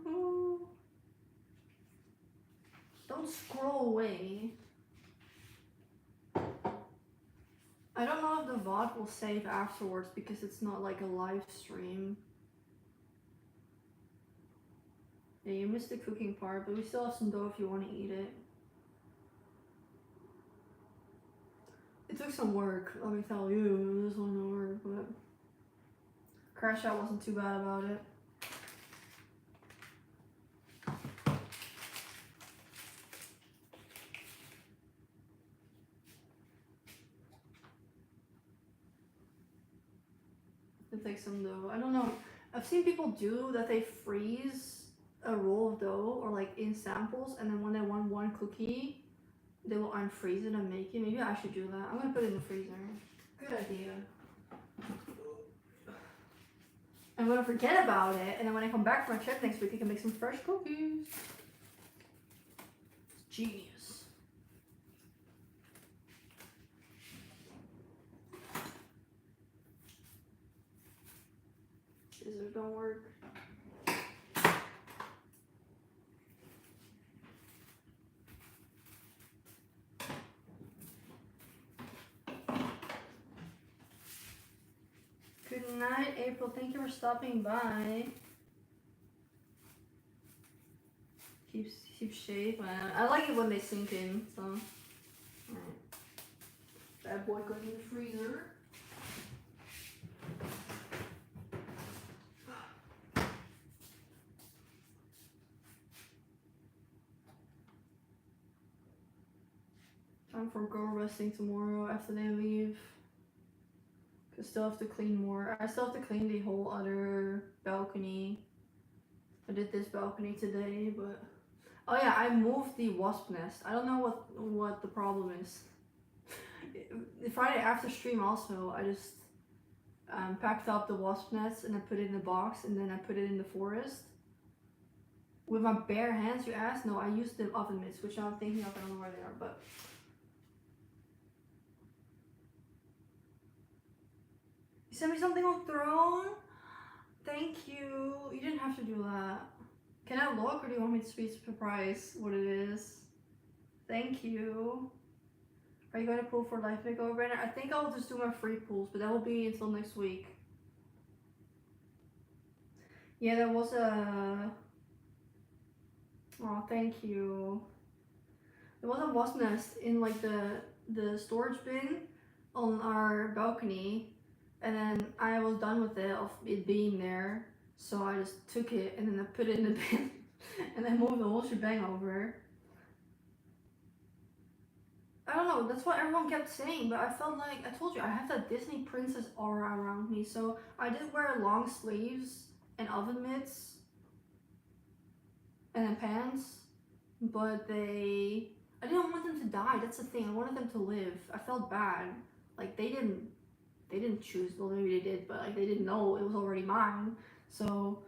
Oh. Don't scroll away. I don't know if the VOD will save afterwards because it's not like a live stream. Yeah, you missed the cooking part, but we still have some dough if you want to eat it. It took some work, let me tell you. This one no work, but Crash Out wasn't too bad about it. It takes some dough. I don't know. I've seen people do that. They freeze a roll of dough or like in samples, and then when they want one cookie, they will unfreeze it and make it. Maybe I should do that. I'm gonna put it in the freezer. Good idea. I'm gonna forget about it, and then when I come back from my trip next week, I can make some fresh cookies. Genius. Scissors don't work. Good night, April. Thank you for stopping by. Keep shape. I like it when they sink in. So, alright. Bad boy goes in the freezer. Time for girl resting tomorrow after they leave. I still have to clean more. I still have to clean the whole other balcony. I did this balcony today, but oh yeah, I moved the wasp nest. I don't know what the problem is. The Friday after stream also, I just packed up the wasp nest and I put it in a box, and then I put it in the forest. With my bare hands, you asked? No, I used the oven mitts, which I'm thinking of. I don't know where they are, but. You sent me something on Throne? Thank you. You didn't have to do that. Can I look, or do you want me to be surprised what it is? Thank you. Are you going to pull for life makeover, Brenner? I think I'll just do my free pulls, but that will be until next week. Yeah, there was a. Oh, thank you. There was a wasp nest in like the storage bin on our balcony, and then I was done with it of it being there, so I just took it and then I put it in the bin, and then moved the whole shebang over. I don't know, that's what everyone kept saying, but I felt like, I told you, I have that Disney princess aura around me, so I did wear long sleeves and oven mitts and then pants, but I didn't want them to die, that's the thing, I wanted them to live. I felt bad, like they didn't choose, well maybe they did, but like they didn't know it was already mine, so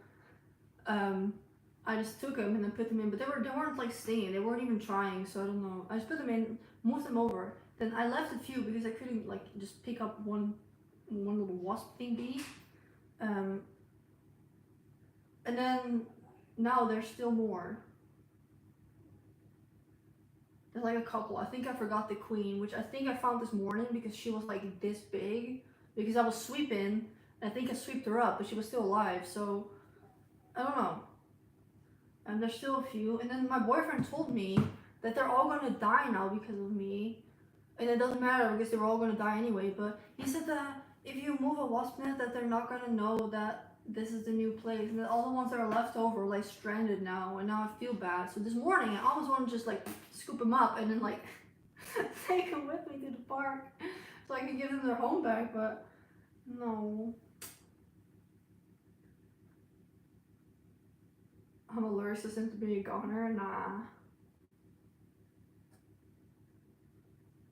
I just took them and then put them in, but they weren't like stinging, they weren't even trying, so I don't know. I just put them in, moved them over. Then I left a few because I couldn't like just pick up one little wasp thingy. And then now there's still more. There's like a couple. I think I forgot the queen, which I think I found this morning because she was like this big. Because I was sweeping, and I think I swept her up, but she was still alive. So I don't know. And there's still a few. And then my boyfriend told me that they're all gonna die now because of me. And it doesn't matter because they were all gonna die anyway. But he said that if you move a wasp net, that they're not gonna know that this is the new place, and that all the ones that are left over are like stranded now. And now I feel bad. So this morning I almost want to just like scoop them up and then like take them with me to the park so I can give them their home back. But no. I'm a lyricist to be a goner? Nah.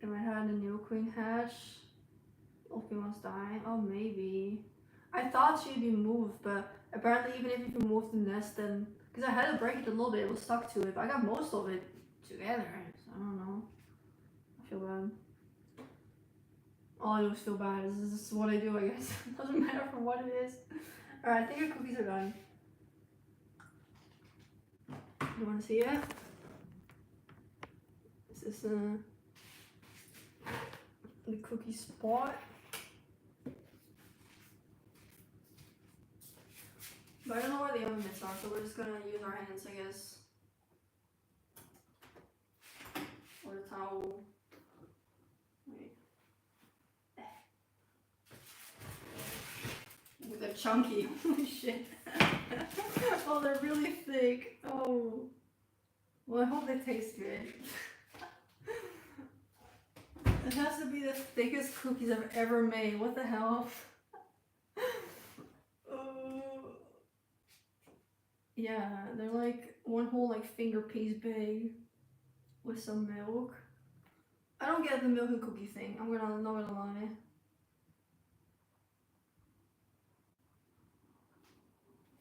Am I having a new queen hatch? Ulfi wants dying? Oh, maybe. I thought she'd be moved, but apparently even if you move the nest, then... Because I had to break it a little bit, it was stuck to it, but I got most of it together, so I don't know. I feel bad. All I do is feel bad. This is what I do, I guess. It doesn't matter for what it is. Alright, I think our cookies are done. You want to see it? This is the cookie spot. But I don't know where the oven mitts are, so we're just gonna use our hands, I guess. Or the towel. Wait. Ooh, they're chunky. Holy shit. Oh, they're really thick. Oh. Well, I hope they taste good. It has to be the thickest cookies I've ever made. What the hell? Yeah, they're like one whole like finger piece big with some milk. I don't get the milk and cookie thing. I'm not gonna lie.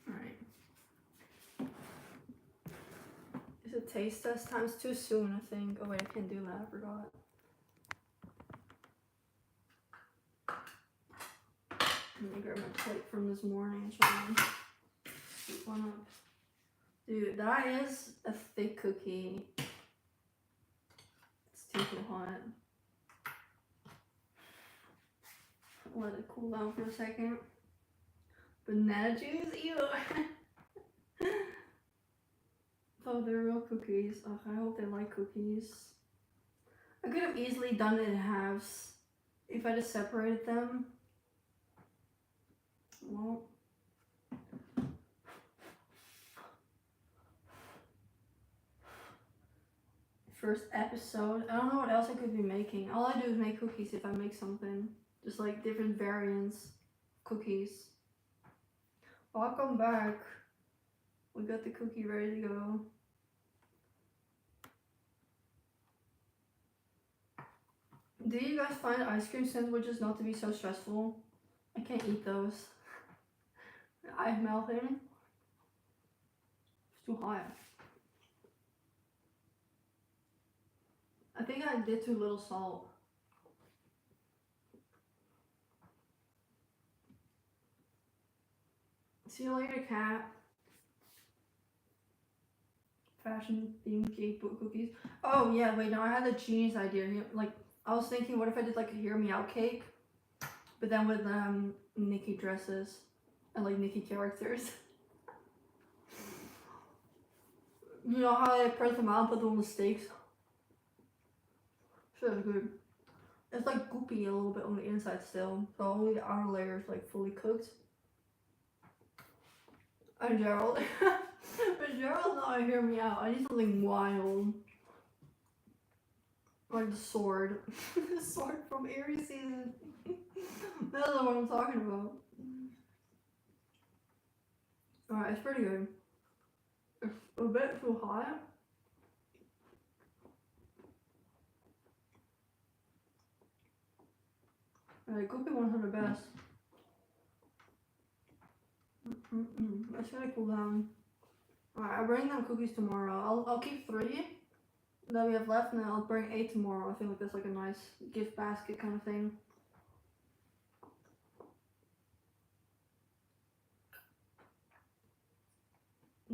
Alright. Is it taste test time? It's too soon, I think. Oh wait, I can't do that, I forgot. Let me grab my plate from this morning and try and scoop one up. Dude, that is a thick cookie. It's too hot. Let it cool down for a second. Banana juice? Ew! Oh, they're real cookies. Oh, I hope they like cookies. I could have easily done it in halves if I just separated them. Well, first episode. I don't know what else I could be making. All I do is make cookies if I make something. Just like different variants of cookies. Welcome back. We got the cookie ready to go. Do you guys find ice cream sandwiches not to be so stressful? I can't eat those. I'm melting. It's too hot. I think I did too little salt. See you later, cat. Fashion themed cake cookies. Oh yeah, wait, no, I had a genius idea. Like, I was thinking, what if I did like a hear me out cake, but then with Nikki dresses and like Nikki characters. You know how they press them out and put them on the steaks? Shit is good. It's like goopy a little bit on the inside still, so only the outer layer is like fully cooked. And Gerald, but Gerald's not hear me out. I need something wild, like the sword, the sword from Aries season. That's not what I'm talking about. Alright, it's pretty good. It's a bit too hot. Alright, cookie ones are the best. Let's really cool down. Alright, I'll bring them cookies tomorrow. I'll keep 3 that we have left, and then I'll bring 8 tomorrow. I feel like that's like a nice gift basket kind of thing.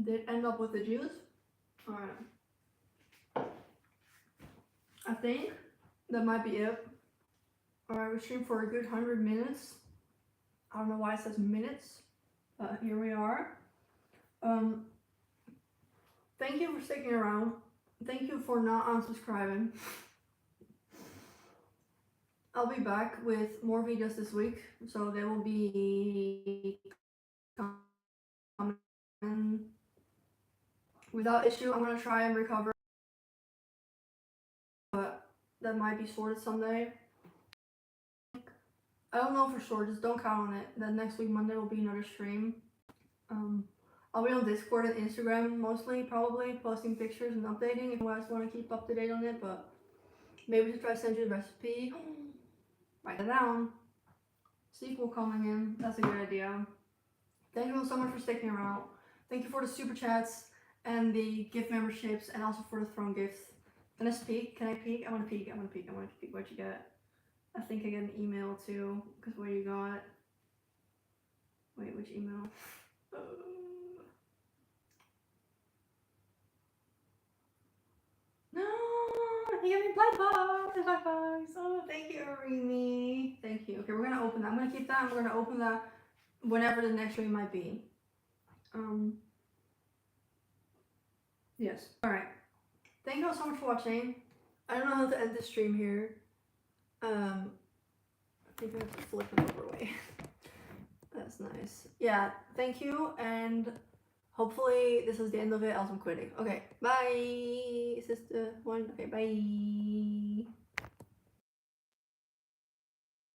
Did end up with the juice. Alright. I think that might be it. Alright, we streamed for a good 100 minutes. I don't know why it says minutes, but here we are. Thank you for sticking around. Thank you for not unsubscribing. I'll be back with more videos this week, so they will be coming without issue. I'm gonna try and recover, but that might be sorted someday. I don't know for sure, just don't count on it. Then next week, Monday, will be another stream. I'll be on Discord and Instagram mostly, probably, posting pictures and updating if you guys want to keep up to date on it, but maybe to try to send you the recipe. Write it down. Sequel coming in, that's a good idea. Thank you all so much for sticking around. Thank you for the super chats and the gift memberships, and also for the throne gifts. Can I speak? Can I peek? I want to peek. I want to peek. I want to peek. What you got? I think I got an email too. Because what you got? Wait, which email? No, he gave me black box. Oh, thank you, Arimi. Thank you. Okay, we're gonna open that. I'm gonna keep that. And we're gonna open that whenever the next stream might be. Yes. All right. Thank you all so much for watching. I don't know how to end this stream here. I think I have to flip it over way. That's nice. Yeah, thank you, and hopefully this is the end of it, else I'm quitting. Okay, bye! Is this the one? Okay, bye!